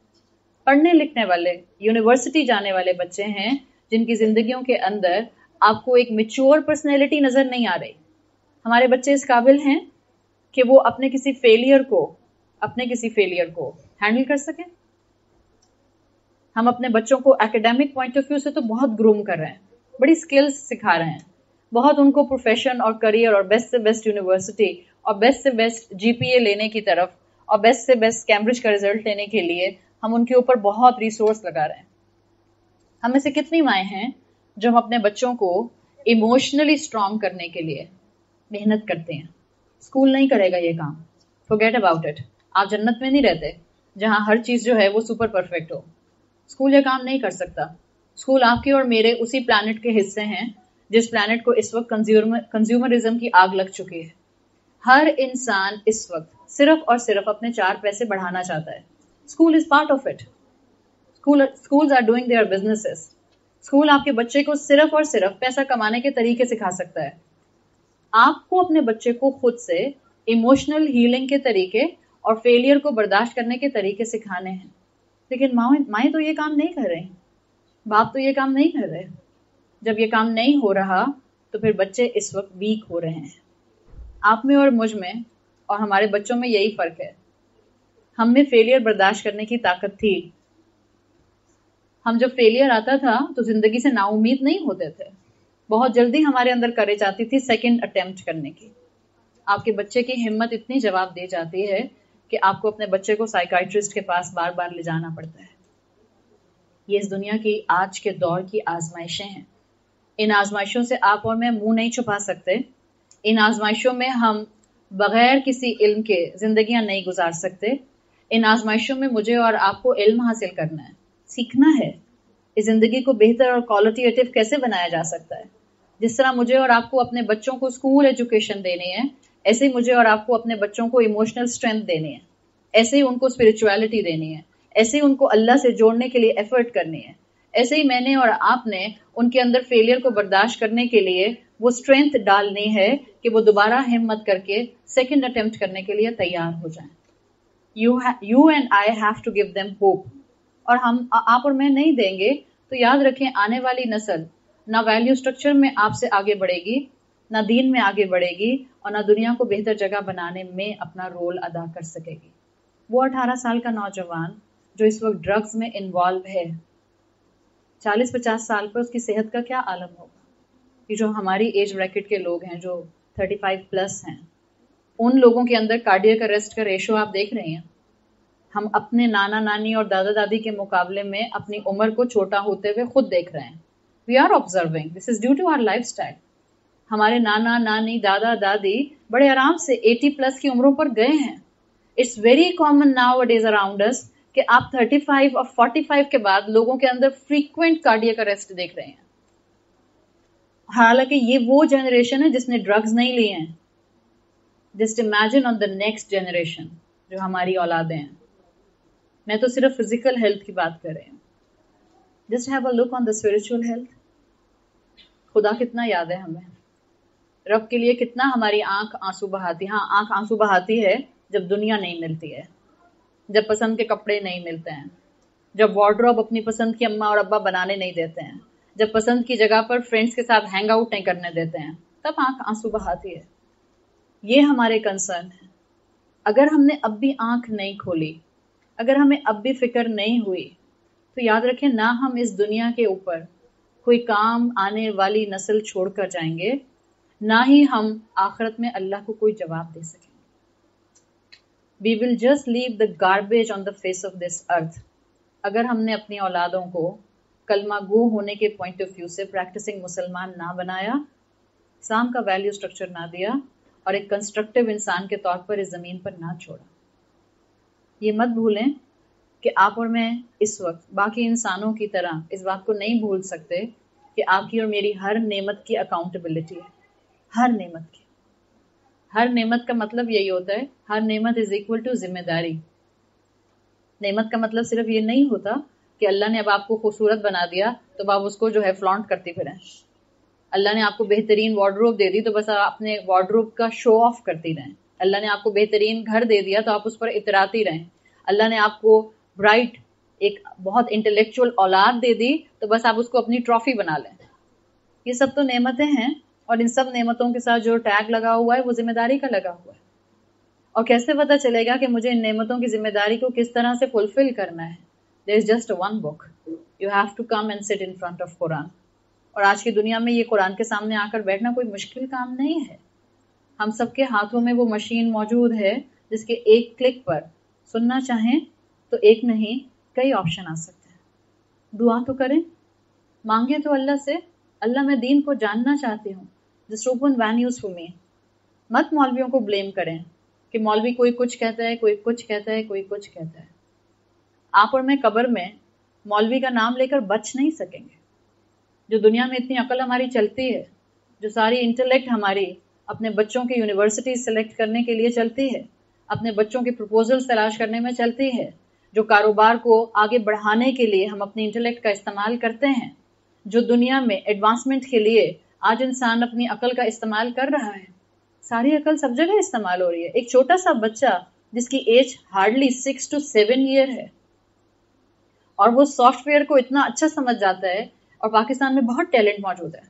پڑھنے لکھنے والے یونیورسٹی جانے والے بچے ہیں جن کی زندگیوں کے اندر آپ کو ایک میچور پرسنالٹی نظر نہیں آ رہی. ہمارے بچے اس قابل ہیں کہ وہ اپنے کسی فیلئر کو ہینڈل کر سکیں. ہم اپنے بچوں کو ایکیڈیمک پوائنٹ آف ویو سے تو بہت گروم کر رہے ہیں, بڑی سکلز سکھا رہے ہیں, بہت ان کو پروفیشن اور کریئر اور بیسٹ سے بیسٹ یونیورسٹی اور بیسٹ سے بیسٹ جی پی اے لینے کی طرف اور بیسٹ سے بیسٹ کیمبرج کا رزلٹ لینے کے لیے ہم ان کے اوپر بہت ریسورس لگا رہے ہیں. ہم میں سے کتنی مائیں ہیں جو ہم اپنے بچوں کو ایموشنلی اسٹرانگ کرنے کے لیے محنت کرتے ہیں. اسکول نہیں کرے گا یہ کام, forget about it. آپ جنت میں نہیں رہتے جہاں ہر چیز جو ہے وہ سپر پرفیکٹ ہو. اسکول یہ کام نہیں کر سکتا. اسکول آپ کے اور میرے اسی پلانٹ کے حصے ہیں جس پلانٹ کو اس وقت کنزیومرزم کی آگ لگ چکی ہے. ہر انسان اس وقت صرف اور صرف اپنے 4 پیسے بڑھانا چاہتا ہے. School is part of it. schools are doing their businesses. School آپ کے بچے کو صرف اور صرف پیسہ کمانے کے طریقے سکھا سکتا ہے. آپ کو اپنے بچے کو خود سے ایموشنل ہیلنگ کے طریقے اور فیلئر کو برداشت کرنے کے طریقے سکھانے ہیں. لیکن مائیں تو یہ کام نہیں کر رہے, باپ تو یہ کام نہیں کر رہے. جب یہ کام نہیں ہو رہا تو پھر بچے اس وقت ویک ہو رہے ہیں. آپ میں اور مجھ میں اور ہمارے بچوں میں یہی فرق ہے. ہم میں فیلئر برداشت کرنے کی طاقت تھی. ہم جب فیلئر آتا تھا تو زندگی سے نا امید نہیں ہوتے تھے. بہت جلدی ہمارے اندر کریج آتی تھی سیکنڈ اٹیمپٹ کرنے کی. آپ کے بچے کی ہمت اتنی جواب دے جاتی ہے کہ آپ کو اپنے بچے کو سائیکائٹرسٹ کے پاس بار بار لے جانا پڑتا ہے. یہ اس دنیا کی آج کے دور کی آزمائشیں ہیں. ان آزمائشوں سے آپ اور میں منہ نہیں چھپا سکتے. ان آزمائشوں میں ہم بغیر کسی علم کے زندگیاں نہیں گزار سکتے. ان آزمائشوں میں مجھے اور آپ کو علم حاصل کرنا ہے, سیکھنا ہے. اس زندگی کو بہتر اور کوالٹیٹیو کیسے بنایا جا سکتا ہے. جس طرح مجھے اور آپ کو اپنے بچوں کو اسکول ایجوکیشن دینی ہے, ایسے ہی مجھے اور آپ کو اپنے بچوں کو ایموشنل اسٹرینتھ دینی ہے, ایسے ہی ان کو اسپرچویلٹی دینی ہے, ایسے ہی ان کو اللہ سے جوڑنے کے لیے ایفرٹ کرنی ہے. ایسے ہی میں نے اور آپ نے ان کے اندر فیلئر کو برداشت کرنے کے لیے وہ اسٹرینتھ ڈالنی ہے کہ وہ دوبارہ ہمت کر کے سیکنڈ اٹیمپٹ کرنے کے لیے تیار ہو جائیں. You and I have to give them hope. اور ہم آپ اور میں نہیں دیں گے تو یاد رکھیں آنے والی نسل نہ ویلیو سٹرکچر میں آپ سے آگے بڑھے گی, نہ دین میں آگے بڑھے گی, اور نہ دنیا کو بہتر جگہ بنانے میں اپنا رول ادا کر سکے گی. وہ 18 سال کا نوجوان جو اس وقت ڈرگز میں انوالو ہے, 40-50 سال پر اس کی صحت کا کیا عالم ہوگا. یہ جو ہماری ایج بریکٹ کے لوگ ہیں جو 35 پلس ہیں, ان لوگوں کے اندر کارڈیاک اریسٹ کا ریشو آپ دیکھ رہے ہیں. ہم اپنے نانا نانی اور دادا دادی کے مقابلے میں اپنی عمر کو چھوٹا ہوتے ہوئے خود دیکھ رہے ہیں. We are observing, this is due to our lifestyle. ہمارے نانا نانی دادا دادی بڑے آرام سے 80 پلس کی عمروں پر گئے ہیں. It's very common nowadays around us کہ آپ 35 اور 45 کے بعد لوگوں کے اندر فریکوینٹ کارڈیاک اریسٹ دیکھ رہے ہیں. حالانکہ یہ وہ جنریشن ہے جس نے ڈرگز نہیں لیے ہیں. Just imagine on the next generation جو ہماری اولادیں ہیں. میں تو صرف فزیکل ہیلتھ کی بات کر رہی ہوں. Just have a look on the spiritual health. خدا کتنا یاد ہے ہمیں, رب کے لیے کتنا ہماری آنکھ آنسو بہاتی. ہاں, آنکھ آنسو بہاتی ہے جب دنیا نہیں ملتی ہے, جب پسند کے کپڑے نہیں ملتے ہیں, جب وارڈروب اپنی پسند کی اماں اور ابا بنانے نہیں دیتے ہیں, جب پسند کی جگہ پر فرینڈز کے ساتھ ہینگ آؤٹ نہیں کرنے دیتے ہیں, تب آنکھ آنسو بہاتی ہے. یہ ہمارے کنسرن ہے. اگر ہم نے اب بھی آنکھ نہیں کھولی, اگر ہمیں اب بھی فکر نہیں ہوئی, تو یاد رکھیں نہ ہم اس دنیا کے اوپر کوئی کام آنے والی نسل چھوڑ کر جائیں گے, نہ ہی ہم آخرت میں اللہ کو کوئی جواب دے سکیں گے. We will just leave the garbage on the face of this earth. اگر ہم نے اپنی اولادوں کو کلمہ گو ہونے کے پوائنٹ آف ویو سے پریکٹسنگ مسلمان نہ بنایا, اسلام کا ویلیو سٹرکچر نہ دیا, اور ایک کنسٹرکٹیو انسان کے طور پر اس زمین پر نہ چھوڑا. یہ مت بھولیں کہ آپ اور میں اس وقت باقی انسانوں کی طرح اس بات کو نہیں بھول سکتے کہ آپ کی اور میری ہر نعمت کی اکاؤنٹیبلٹی ہے, ہر نعمت کی. ہر نعمت کا مطلب یہی ہوتا ہے، ہر نعمت از اکول ٹو ذمہ داری. نعمت کا مطلب صرف یہ نہیں ہوتا کہ اللہ نے اب آپ کو خوبصورت بنا دیا تو آپ اس کو جو ہے فلانٹ کرتے پھریں. اللہ نے آپ کو بہترین وارڈروب دے دی تو بس آپ اپنے وارڈروب کا شو آف کرتی رہیں. اللہ نے آپ کو بہترین گھر دے دیا تو آپ اس پر اتراتی رہیں. اللہ نے آپ کو برائٹ ایک بہت انٹلیکچوئل اولاد دے دی تو بس آپ اس کو اپنی ٹرافی بنا لیں. یہ سب تو نعمتیں ہیں، اور ان سب نعمتوں کے ساتھ جو ٹیگ لگا ہوا ہے وہ ذمہ داری کا لگا ہوا ہے. اور کیسے پتا چلے گا کہ مجھے ان نعمتوں کی ذمہ داری کو کس طرح سے فلفل کرنا ہے؟ There is just one book. You have to come and sit in front of Quran. اور آج کی دنیا میں یہ قرآن کے سامنے آ کر بیٹھنا کوئی مشکل کام نہیں ہے. ہم سب کے ہاتھوں میں وہ مشین موجود ہے جس کے ایک کلک پر سننا چاہیں تو ایک نہیں کئی آپشن آ سکتے ہیں. دعا تو کریں، مانگے تو اللہ سے، اللہ میں دین کو جاننا چاہتی ہوں. Just open venues for me. مت مولویوں کو بلیم کریں کہ مولوی کوئی کچھ کہتا ہے، کوئی کچھ کہتا ہے، کوئی کچھ کہتا ہے. آپ اور میں قبر میں مولوی کا نام لے کر بچ نہیں سکیں گے. جو دنیا میں اتنی عقل ہماری چلتی ہے، جو ساری انٹلیکٹ ہماری اپنے بچوں کی یونیورسٹی سلیکٹ کرنے کے لیے چلتی ہے، اپنے بچوں کے پروپوزل تلاش کرنے میں چلتی ہے، جو کاروبار کو آگے بڑھانے کے لیے ہم اپنی انٹلیکٹ کا استعمال کرتے ہیں، جو دنیا میں ایڈوانسمنٹ کے لیے آج انسان اپنی عقل کا استعمال کر رہا ہے، ساری عقل سب جگہ استعمال ہو رہی ہے. ایک چھوٹا سا بچہ جس کی ایج ہارڈلی 6 to 7 ایئر ہے اور وہ سافٹ ویئر کو اتنا اچھا سمجھ جاتا ہے، اور پاکستان میں بہت ٹیلنٹ موجود ہے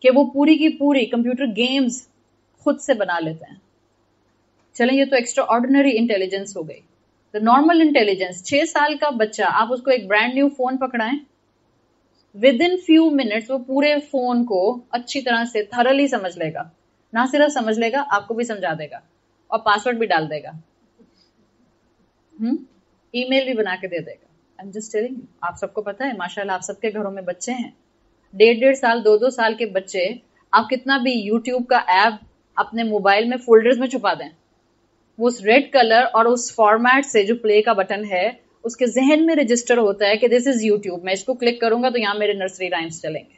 کہ وہ پوری کی پوری کمپیوٹر گیمز خود سے بنا لیتے ہیں. چلیں یہ تو ایکسٹرا آرڈینری انٹیلیجنس ہو گئی. دا نارمل انٹیلیجنس، 6 سال کا بچہ آپ اس کو ایک برانڈ نیو فون پکڑائیں، ود ان فیو منٹس وہ پورے فون کو اچھی طرح سے تھرلی سمجھ لے گا. نہ صرف سمجھ لے گا، آپ کو بھی سمجھا دے گا اور پاسورڈ بھی ڈال دے گا، ای میل بھی بنا کے دے دے گا. I'm just telling you. آپ سب کو پتا ہے ماشاءاللہ آپ سب کے گھروں میں بچے ہیں، 1.5 سال 2 سال کے بچے. آپ کتنا بھی یوٹیوب کا ایپ اپنے موبائل میں فولڈرز میں چھپا دیں، وہ اس ریڈ کلر اور اس فارمیٹ سے جو پلے کا بٹن ہے اس کے ذہن میں رجسٹر ہوتا ہے کہ دس از یوٹیوب، میں اس کو کلک کروں گا تو یہاں میرے نرسری رائمز چلیں گے.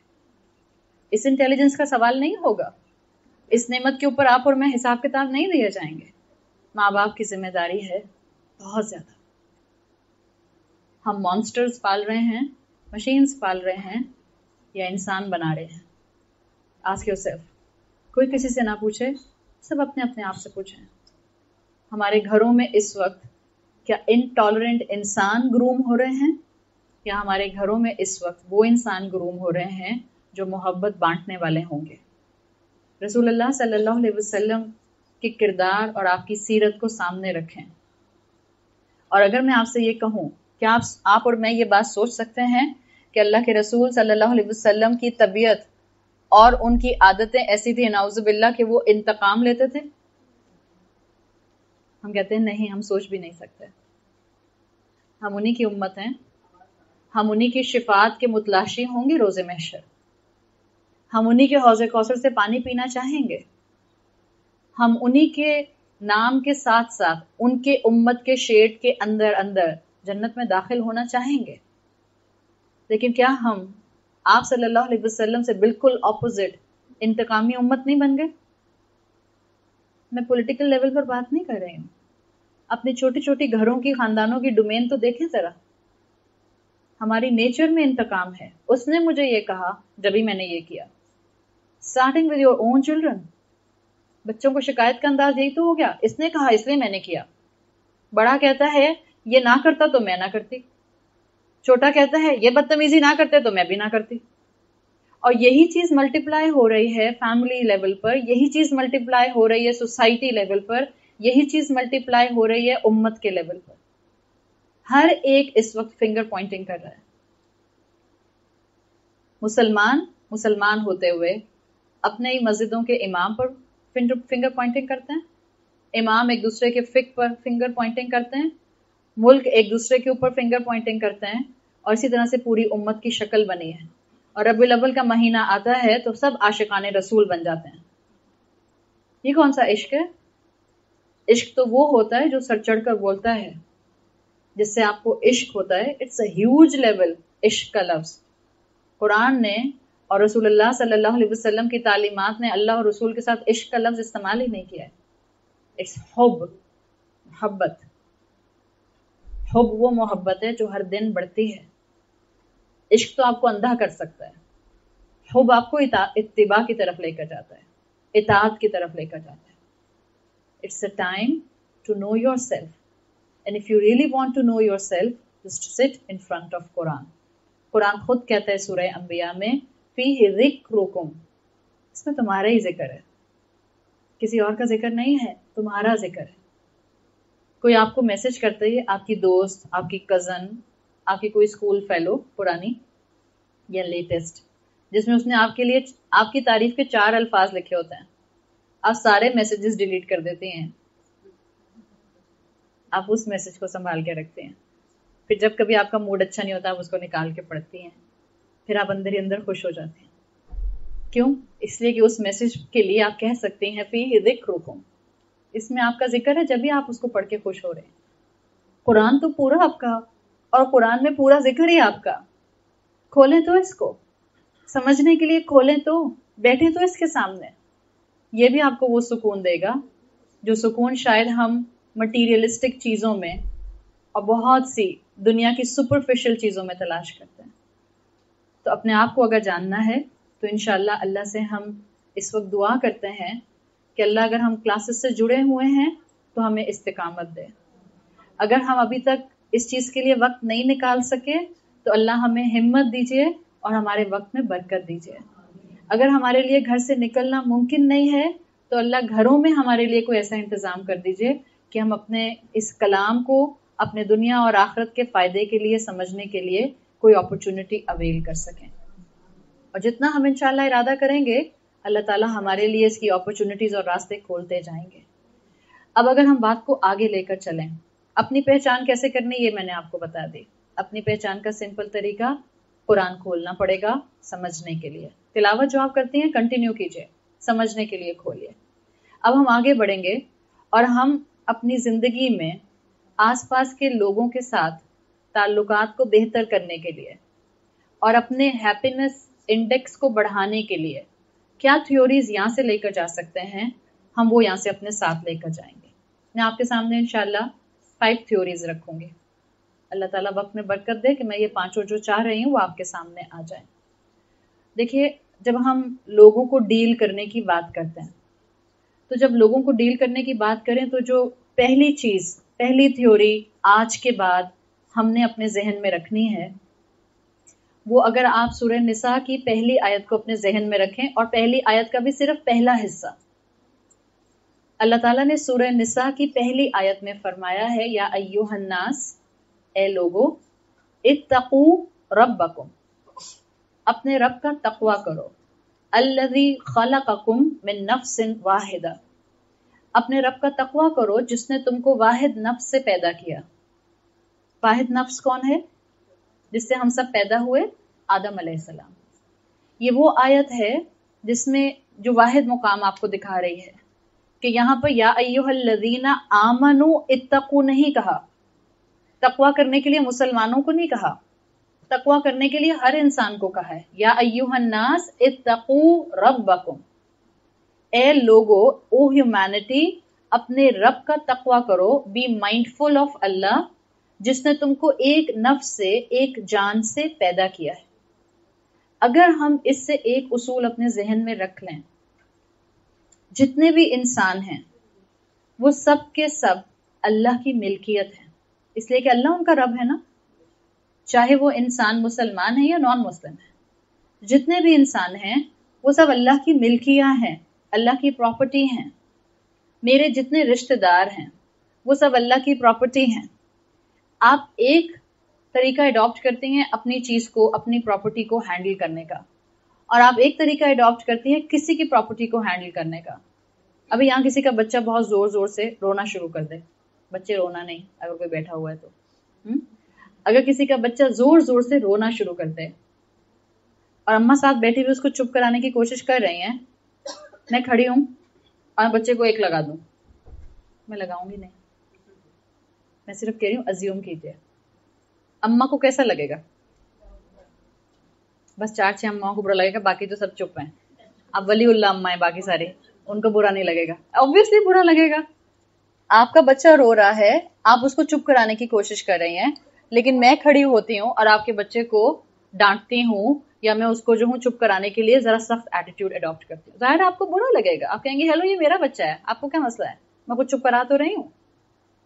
اس انٹیلیجنس کا سوال نہیں ہوگا. اس نعمت کے اوپر آپ اور میں حساب کتاب نہیں دیے جائیں گے. ماں باپ کی ذمہ داری ہے بہت زیادہ. ہم مانسٹرز پال رہے ہیں، مشینز پال رہے ہیں، یا انسان بنا رہے ہیں؟ Ask yourself. کوئی کسی سے نہ پوچھے، سب اپنے اپنے آپ سے پوچھیں. ہمارے گھروں میں اس وقت کیا انٹالرنٹ انسان گروم ہو رہے ہیں، یا ہمارے گھروں میں اس وقت وہ انسان گروم ہو رہے ہیں جو محبت بانٹنے والے ہوں گے؟ رسول اللہ صلی اللہ علیہ وسلم کے کردار اور آپ کی سیرت کو سامنے رکھیں. اور اگر میں آپ سے یہ کہوں، کیا آپ اور میں یہ بات سوچ سکتے ہیں کہ اللہ کے رسول صلی اللہ علیہ وسلم کی طبیعت اور ان کی عادتیں ایسی تھی نعوذ باللہ کہ وہ انتقام لیتے تھے؟ ہم کہتے ہیں نہیں، ہم سوچ بھی نہیں سکتے. ہم انہی کی امت ہیں، ہم انہی کی شفاعت کے متلاشی ہوں گے روز محشر. ہم انہی کے حوض کوثر سے پانی پینا چاہیں گے. ہم انہی کے نام کے ساتھ ساتھ ان کے امت کے شیڈ کے اندر اندر جنت میں داخل ہونا چاہیں گے. لیکن کیا ہم آپ صلی اللہ علیہ وسلم سے بالکل اپوزٹ انتقامی امت نہیں بن گئے؟ میں پولیٹیکل لیول پر بات نہیں کر رہی ہوں. اپنی چھوٹی چھوٹی گھروں کی، خاندانوں کی ڈومین تو دیکھیں ذرا. ہماری نیچر میں انتقام ہے. اس نے مجھے یہ کہا جبھی میں نے یہ کیا. Starting with your own children. بچوں کو شکایت کا انداز یہی تو ہو گیا، اس نے کہا اس لیے میں نے کیا. بڑا کہتا ہے یہ نہ کرتا تو میں نہ کرتی، چھوٹا کہتا ہے یہ بدتمیزی نہ کرتے تو میں بھی نہ کرتی. اور یہی چیز ملٹیپلائی ہو رہی ہے فیملی لیول پر، یہی چیز ملٹیپلائی ہو رہی ہے سوسائٹی لیول پر، یہی چیز ملٹیپلائی ہو رہی ہے امت کے لیول پر. ہر ایک اس وقت فنگر پوائنٹنگ کر رہا ہے. مسلمان ہوتے ہوئے اپنے ہی مسجدوں کے امام پر فنگر پوائنٹنگ کرتے ہیں، امام ایک دوسرے کے فقہ پر فنگر پوائنٹنگ کرتے ہیں، ملک ایک دوسرے کے اوپر فنگر پوائنٹنگ کرتے ہیں، اور اسی طرح سے پوری امت کی شکل بنی ہے. اور ربیع الاول کا مہینہ آتا ہے تو سب عاشقان رسول بن جاتے ہیں. یہ کون سا عشق ہے؟ عشق تو وہ ہوتا ہے جو سر چڑھ کر بولتا ہے، جس سے آپ کو عشق ہوتا ہے. It's a huge level. عشق کا لفظ قرآن نے اور رسول اللہ صلی اللہ علیہ وسلم کی تعلیمات نے اللہ اور رسول کے ساتھ عشق کا لفظ استعمال ہی نہیں کیا ہے. اٹس حب، محبت. حب وہ محبت ہے جو ہر دن بڑھتی ہے. عشق تو آپ کو اندھا کر سکتا ہے، حب آپ کو اتباع کی طرف لے کر جاتا ہے، اطاعت کی طرف لے کر جاتا ہے. It's a time to know yourself. And if you really want to know yourself, just sit in front of Quran. قرآن خود کہتا ہے سورہ انبیاء میں فیہ ذکرکم، اس میں تمہارا ہی ذکر ہے، کسی اور کا ذکر نہیں ہے، تمہارا ذکر ہے. کوئی آپ کو میسج کرتا ہے، آپ کی دوست، آپ کی کزن، آپ کی کوئی اسکول فیلو پرانی یا لیٹسٹ، جس میں اس نے آپ کے لیے آپ کی تعریف کے 4 الفاظ لکھے ہوتے ہیں، آپ سارے میسیجز ڈیلیٹ کر دیتے ہیں، آپ اس میسج کو سنبھال کے رکھتے ہیں، پھر جب کبھی آپ کا موڈ اچھا نہیں ہوتا آپ اس کو نکال کے پڑھتی ہیں، پھر آپ اندر ہی اندر خوش ہو جاتے ہیں. کیوں؟ اس لیے کہ اس میسج کے لیے آپ کہہ سکتے ہیں فیہ ذکرکم، اس میں آپ کا ذکر ہے، جب بھی آپ اس کو پڑھ کے خوش ہو رہے ہیں. قرآن تو پورا آپ کا، اور قرآن میں پورا ذکر ہی آپ کا. کھولیں تو اس کو سمجھنے کے لیے، کھولیں تو، بیٹھیں تو اس کے سامنے. یہ بھی آپ کو وہ سکون دے گا جو سکون شاید ہم مٹیریلسٹک چیزوں میں اور بہت سی دنیا کی سپرفیشل چیزوں میں تلاش کرتے ہیں. تو اپنے آپ کو اگر جاننا ہے تو انشاءاللہ اللہ سے ہم اس وقت دعا کرتے ہیں کہ اللہ اگر ہم کلاسز سے جڑے ہوئے ہیں تو ہمیں استقامت دے. اگر ہم ابھی تک اس چیز کے لیے وقت نہیں نکال سکے تو اللہ ہمیں ہمت دیجیے اور ہمارے وقت میں برکت دیجیے. اگر ہمارے لیے گھر سے نکلنا ممکن نہیں ہے تو اللہ گھروں میں ہمارے لیے کوئی ایسا انتظام کر دیجیے کہ ہم اپنے اس کلام کو اپنے دنیا اور آخرت کے فائدے کے لیے سمجھنے کے لیے کوئی اپرچونٹی اویل کر سکیں. اور جتنا ہم انشاءاللہ ارادہ کریں گے اللہ تعالیٰ ہمارے لیے اس کی اپرچونٹیز اور راستے کھولتے جائیں گے. اب اگر ہم بات کو آگے لے کر چلیں، اپنی پہچان کیسے کرنی یہ میں نے آپ کو بتا دی. اپنی پہچان کا سمپل طریقہ قرآن کھولنا پڑے گا سمجھنے کے لیے. تلاوت جو آپ کرتی ہیں کنٹینیو کیجئے، سمجھنے کے لیے کھولیے. اب ہم آگے بڑھیں گے اور ہم اپنی زندگی میں آس پاس کے لوگوں کے ساتھ تعلقات کو بہتر کرنے کے لیے اور اپنے ہیپینس انڈیکس کو بڑھانے کے لیے کیا تھیوریز یہاں سے لے کر جا سکتے ہیں، ہم وہ یہاں سے اپنے ساتھ لے کر جائیں گے. میں آپ کے سامنے انشاءاللہ 5 تھیوریز رکھوں گی. اللہ تعالیٰ وقت میں برکت دے کہ میں یہ 5 جو چاہ رہی ہوں وہ آپ کے سامنے آ جائیں. دیکھیے، جب ہم لوگوں کو ڈیل کرنے کی بات کرتے ہیں تو جب لوگوں کو ڈیل کرنے کی بات کریں تو جو پہلی چیز، پہلی تھیوری آج کے بعد ہم نے اپنے ذہن میں رکھنی ہے وہ، اگر آپ سورہ نساء کی پہلی آیت کو اپنے ذہن میں رکھیں اور پہلی آیت کا بھی صرف پہلا حصہ، اللہ تعالیٰ نے سورہ نساء کی پہلی آیت میں فرمایا ہے یا ایھا الناس، اے لوگو، اتقوا ربکم، اپنے رب کا تقوی کرو، الذی خلقکم من نفس واحدہ، اپنے رب کا تقوی کرو جس نے تم کو واحد نفس سے پیدا کیا. واحد نفس کون ہے؟ جس سے ہم سب پیدا ہوئے، آدم علیہ السلام. یہ وہ آیت ہے جس میں جو واحد مقام آپ کو دکھا رہی ہے کہ یہاں پر یا ایھا الذین آمنوا اتقوا نہیں کہا. تقوی کرنے کے لیے مسلمانوں کو نہیں کہا، تقوی کرنے کے لیے ہر انسان کو کہا ہے. یا ایھا الناس اتقوا ربکم، اے لوگو، او ہیومینٹی، اپنے رب کا تقوی کرو. بی مائنڈفل آف اللہ جس نے تم کو ایک نفس سے، ایک جان سے پیدا کیا ہے. اگر ہم اس سے ایک اصول اپنے ذہن میں رکھ لیں، جتنے بھی انسان ہیں وہ سب کے سب اللہ کی ملکیت ہے، اس لیے کہ اللہ ان کا رب ہے نا، چاہے وہ انسان مسلمان ہے یا نان مسلم ہے. جتنے بھی انسان ہیں وہ سب اللہ کی ملکیاں ہیں، اللہ کی پراپرٹی ہیں. میرے جتنے رشتہ دار ہیں وہ سب اللہ کی پراپرٹی ہیں. آپ ایک طریقہ اڈاپٹ کرتے ہیں اپنی چیز کو، اپنی پراپرٹی کو ہینڈل کرنے کا، اور آپ ایک طریقہ اڈاپٹ کرتی ہیں کسی کی پراپرٹی کو ہینڈل کرنے کا. ابھی یہاں کسی کا بچہ بہت زور زور سے رونا شروع کر دے، بچے رونا نہیں اگر کوئی بیٹھا ہوا ہے تو، اگر کسی کا بچہ زور زور سے رونا شروع کر دے اور اماں ساتھ بیٹھی ہوئی اس کو چپ کرانے کی کوشش کر رہی ہیں، میں کھڑی ہوں اور بچے کو ایک لگا دوں، میں لگاؤں گی نہیں، میں صرف کہہ رہی ہوں ازیوم کیجیے. اماں کو کیسا لگے گا؟ بس 4-6 اماؤں کو برا لگے گا، باقی تو سب چپ ہیں. اب ولی اللہ اماں ہیں باقی سارے، ان کو برا نہیں لگے گا، obviously برا لگے گا. آپ کا بچہ رو رہا ہے, آپ اس کو چپ کرانے کی کوشش کر رہی ہیں, لیکن میں کھڑی ہوتی ہوں اور آپ کے بچے کو ڈانٹتی ہوں یا میں اس کو جو ہوں چپ کرانے کے لیے ذرا سخت ایٹیٹیوڈ اڈاپٹ کرتی ہوں, ظاہر آپ کو برا لگے گا, آپ کہیں گے ہیلو یہ میرا بچہ ہے, آپ کو کیا مسئلہ ہے, میں کچھ چپ کرا تو رہی ہوں.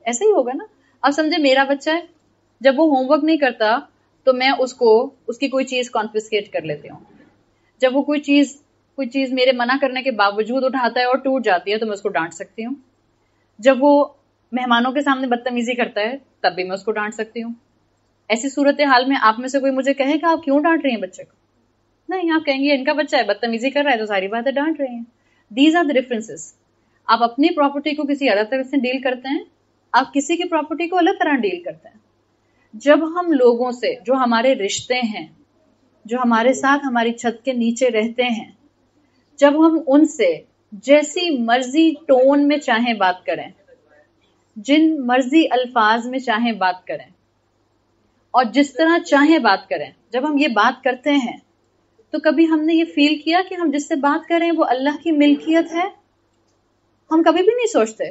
ایسا ہی ہوگا نا. اب سمجھے میرا بچہ ہے, جب وہ ہوم ورک نہیں کرتا تو میں اس کو اس کی کوئی چیز کانفسکیٹ کر لیتی ہوں. جب وہ کوئی چیز میرے منع کرنے کے باوجود اٹھاتا ہے اور ٹوٹ جاتی ہے تو میں اس کو ڈانٹ سکتی ہوں. جب وہ مہمانوں کے سامنے بدتمیزی کرتا ہے تب بھی میں اس کو ڈانٹ سکتی ہوں. ایسی صورتحال میں آپ میں سے کوئی مجھے کہے کہ آپ کیوں ڈانٹ رہی ہیں بچے کو؟ نہیں, آپ کہیں گے ان کا بچہ ہے, بدتمیزی کر رہا ہے تو ساری باتیں ڈانٹ رہی ہیں. These are the differences. آپ اپنی پراپرٹی کو کسی الگ طرح سے ڈیل کرتے ہیں, آپ کسی کی پراپرٹی کو الگ طرح ڈیل کرتے ہیں. جب ہم لوگوں سے, جو ہمارے رشتے ہیں, جو ہمارے ساتھ ہماری چھت کے نیچے رہتے ہیں, جب ہم ان سے جیسی مرضی ٹون میں چاہیں بات کریں, جن مرضی الفاظ میں چاہیں بات کریں اور جس طرح چاہیں بات کریں, جب ہم یہ بات کرتے ہیں تو کبھی ہم نے یہ فیل کیا کہ ہم جس سے بات کریں وہ اللہ کی ملکیت ہے؟ ہم کبھی بھی نہیں سوچتے.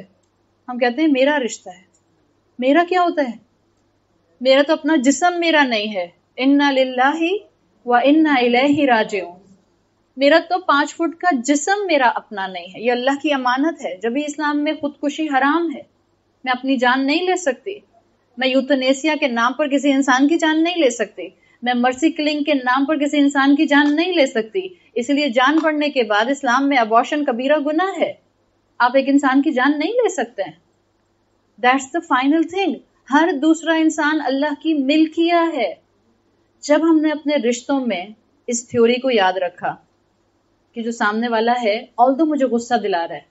ہم کہتے ہیں میرا رشتہ ہے. میرا کیا ہوتا ہے؟ میرا تو اپنا جسم میرا نہیں ہے. انا للہ و انا الیہ راجعون. میرا تو 5 فٹ کا جسم میرا اپنا نہیں ہے, یہ اللہ کی امانت ہے. جب بھی اسلام میں خودکشی حرام ہے, میں اپنی جان نہیں لے سکتی. میں یوتھنیسیا کے نام پر کسی انسان کی جان نہیں لے سکتی. میں مرسی کلنگ کے نام پر کسی انسان کی جان نہیں لے سکتی. اس لیے جان پڑنے کے بعد اسلام میں ابارشن کبیرہ گناہ ہے. آپ ایک انسان کی جان نہیں لے سکتے ہیں. That's the final thing. ہر دوسرا انسان اللہ کی ملکیہ ہے. جب ہم نے اپنے رشتوں میں اس تھیوری کو یاد رکھا کہ جو سامنے والا ہے although مجھے غصہ دلا رہا ہے,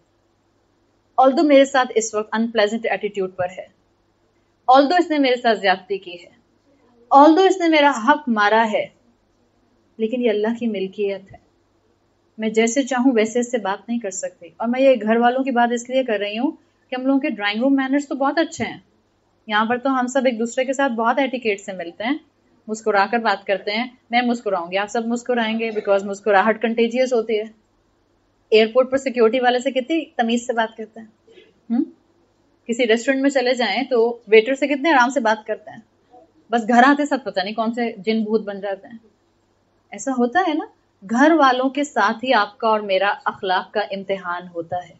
although میرے ساتھ اس وقت unpleasant ایٹیٹیوڈ پر ہے, although اس نے میرے ساتھ زیادتی کی ہے, although اس نے میرا حق مارا ہے, لیکن یہ اللہ کی ملکیت ہے. میں جیسے چاہوں ویسے اس سے بات نہیں کر سکتی. اور میں یہ گھر والوں کی بات اس لیے کر رہی ہوں کہ ہم لوگوں کے ڈرائنگ روم مینرز تو بہت اچھے ہیں. یہاں پر تو ہم سب ایک دوسرے کے ساتھ بہت ایٹیکیٹ سے ملتے ہیں, مسکرا کر بات کرتے ہیں. میں مسکراؤں گی, آپ سب مسکرائیں گے, بیکاز مسکراہٹ کنٹیجیس ہوتی ہے. ایئرپورٹ پر سیکیورٹی والے سے کتنی تمیز سے بات کرتے ہیں. کسی ریسٹورینٹ میں چلے جائیں تو ویٹر سے کتنے آرام سے بات کرتے ہیں. بس گھر آتے سب پتہ نہیں کون سے جن بھوت بن جاتے ہیں. ایسا ہوتا ہے نا. گھر والوں کے ساتھ ہی آپ کا اور میرا اخلاق کا امتحان ہوتا ہے.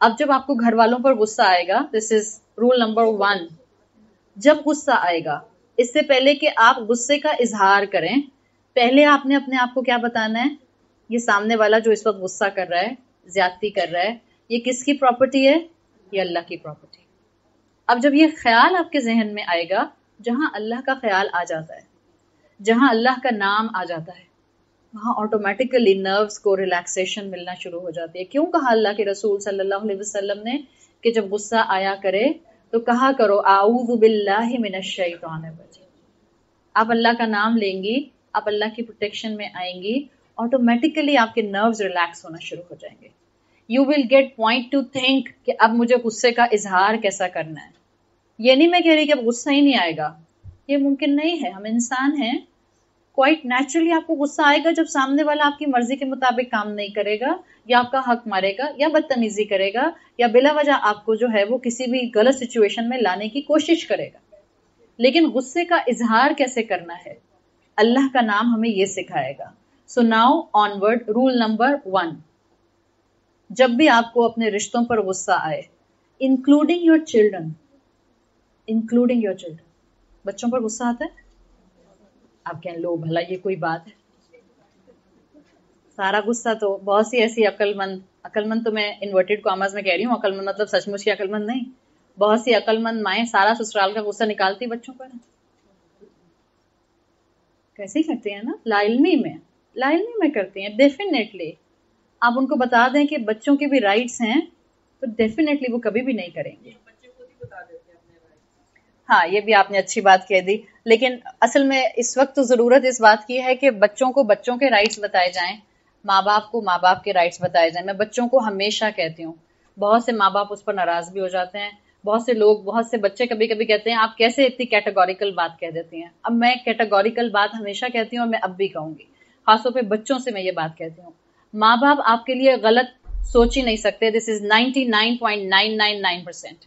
اب جب آپ کو گھر والوں پر غصہ آئے گا, دس از رول نمبر 1, جب غصہ آئے گا اس سے پہلے کہ آپ غصے کا اظہار کریں, پہلے آپ نے اپنے آپ کو کیا بتانا ہے, یہ سامنے والا جو اس وقت غصہ کر رہا ہے, زیادتی کر رہا ہے, یہ کس کی پراپرٹی ہے؟ یہ اللہ کی پراپرٹی. اب جب یہ خیال آپ کے ذہن میں آئے گا, جہاں اللہ کا خیال آ جاتا ہے, جہاں اللہ کا نام آ جاتا ہے, وہاں آٹومیٹیکلی نروز کو ریلیکسیشن ملنا شروع ہو جاتی ہے. کیوں کہا اللہ کے رسول صلی اللہ علیہ وسلم نے کہ جب غصہ آیا کرے تو کہا کرو اعوذ باللہ من الشیطان الرجیم. آپ اللہ کا نام لیں گی, آپ اللہ کی پروٹیکشن میں آئیں گی, آٹومیٹیکلی آپ کے نروز ریلیکس ہونا شروع ہو جائیں گے. You will get point to think کہ اب مجھے غصے کا اظہار کیسا کرنا ہے. یہ نہیں میں کہہ رہی کہ اب غصہ ہی نہیں آئے گا, یہ ممکن نہیں ہے. ہم انسان ہیں, کوائٹ نیچرلی آپ کو غصہ آئے گا جب سامنے والا آپ کی مرضی کے مطابق کام نہیں کرے گا, یا آپ کا حق مارے گا, یا بدتمیزی کرے گا, یا بلا وجہ آپ کو جو ہے وہ کسی بھی غلط سچویشن میں لانے کی کوشش کرے گا. لیکن غصے کا اظہار کیسے کرنا ہے, اللہ کا نام ہمیں یہ سکھائے گا. So now onward, roll number 1, جب بھی آپ کو اپنے رشتوں پر غصہ آئے, انکلوڈنگ یور چلڈرن, بچوں پر غصہ آتا ہے, آپ کہیں لو بھلا یہ کوئی بات ہے. سارا غصہ تو بہت سی ایسی عقل مند تو میں انورٹیڈ کامرز میں کہہ رہی ہوں, عقل مند مطلب سچ مچ کی عقل مند نہیں, بہت سی عقل مند مائیں سارا سسرال کا غصہ نکالتی بچوں پر. کیسے کرتی ہیں نا, لا علمی میں کرتی ہیں. ڈیفینیٹلی آپ ان کو بتا دیں کہ بچوں کے بھی رائٹس ہیں تو ڈیفینیٹلی وہ کبھی بھی نہیں کریں گے. ہاں یہ بھی آپ نے اچھی بات کہہ دی, لیکن اصل میں اس وقت تو ضرورت اس بات کی ہے کہ بچوں کو بچوں کے رائٹس بتائے جائیں, ماں باپ کو ماں باپ کے رائٹس بتائے جائیں. میں بچوں کو ہمیشہ کہتی ہوں, بہت سے ماں باپ اس پر ناراض بھی ہو جاتے ہیں, بہت سے بچے کبھی کبھی کہتے ہیں آپ کیسے اتنی کیٹیگوریکل بات کہہ دیتی ہیں. اب میں کیٹیگوریکل بات ہمیشہ کہتی ہوں اور میں اب بھی کہوں گی, خاص طور پہ بچوں سے میں یہ بات کہتی ہوں. ماں باپ آپ کے لیے غلط سوچ ہی نہیں سکتے. دس از 99.999%.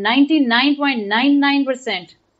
99.99%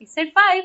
He said 5.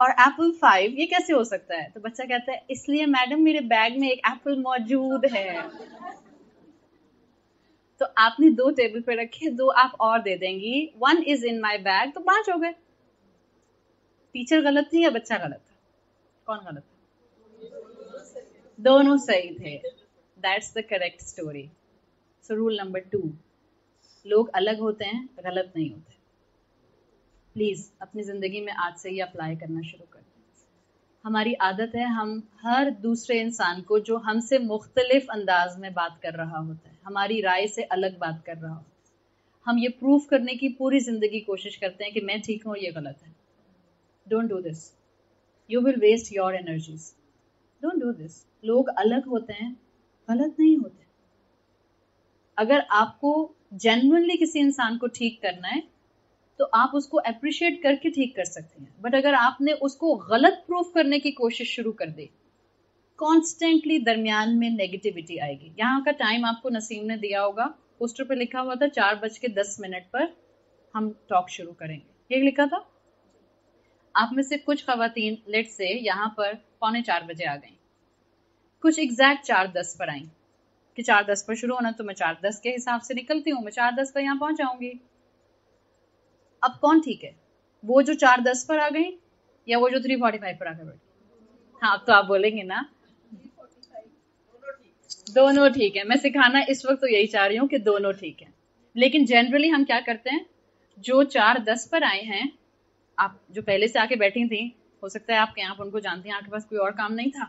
اور ایپل 5 یہ کیسے ہو سکتا ہے؟ تو بچہ کہتا ہے اس لیے میڈم میرے بیگ میں ایک ایپل موجود ہے. تو آپ نے 2 ٹیبل پہ رکھے, 2 آپ اور دے دیں گی, 1 is in my bag, تو 5 ہو گئے. ٹیچر غلط تھی یا بچہ غلط تھا؟ کون غلط تھا؟ دونوں صحیح تھے. That's the correct story. So rule number 2, لوگ الگ ہوتے ہیں, غلط نہیں ہوتے. پلیز اپنی زندگی میں آج سے یہ اپلائی کرنا شروع کر دیں. ہماری عادت ہے ہم ہر دوسرے انسان کو جو ہم سے مختلف انداز میں بات کر رہا ہوتا ہے, ہماری رائے سے الگ بات کر رہا ہوتا ہے, ہم یہ پروف کرنے کی پوری زندگی کوشش کرتے ہیں کہ میں ٹھیک ہوں اور یہ غلط ہے. Don't do this, you will waste your energies. Don't do this. لوگ الگ ہوتے ہیں, غلط نہیں ہوتے. اگر آپ کو جینوئنلی کسی انسان کو ٹھیک کرنا ہے تو آپ اس کو اپریشیٹ کر کے ٹھیک کر سکتے ہیں. بٹ اگر آپ نے اس کو غلط پروف کرنے کی کوشش شروع کر دی, کانسٹینٹلی درمیان میں نیگیٹیوٹی آئے گی. یہاں کا ٹائم آپ کو نسیم نے دیا ہوگا, پوسٹر پہ لکھا ہوا تھا 4:10 پر ہم ٹاک شروع کریں گے, یہ لکھا تھا. آپ میں سے کچھ خواتین لیٹ سے یہاں پر 3:45 بجے آ گئیں, کچھ ایگزیکٹ 4:10 پر آئیں کہ 4:10 پر شروع ہونا, تو میں 4:10 کے حساب سے نکلتی ہوں, میں 4:10 پر یہاں پہنچ جاؤں گی. اب کون ٹھیک ہے, وہ جو 4:10 پر آ گئی یا وہ جو 3:45 پر آ کر بیٹھی؟ ہاں, اب تو آپ بولیں گے نا دونوں ٹھیک ہے. میں سکھانا اس وقت تو یہی چاہ رہی ہوں کہ دونوں ٹھیک ہیں. لیکن جنرلی ہم کیا کرتے ہیں, جو 4:10 پر آئے ہیں, آپ جو پہلے سے آ کے بیٹھی تھیں, ہو سکتا ہے آپ کے آپ ان کو جانتی ہیں, آپ کے پاس کوئی اور کام نہیں تھا,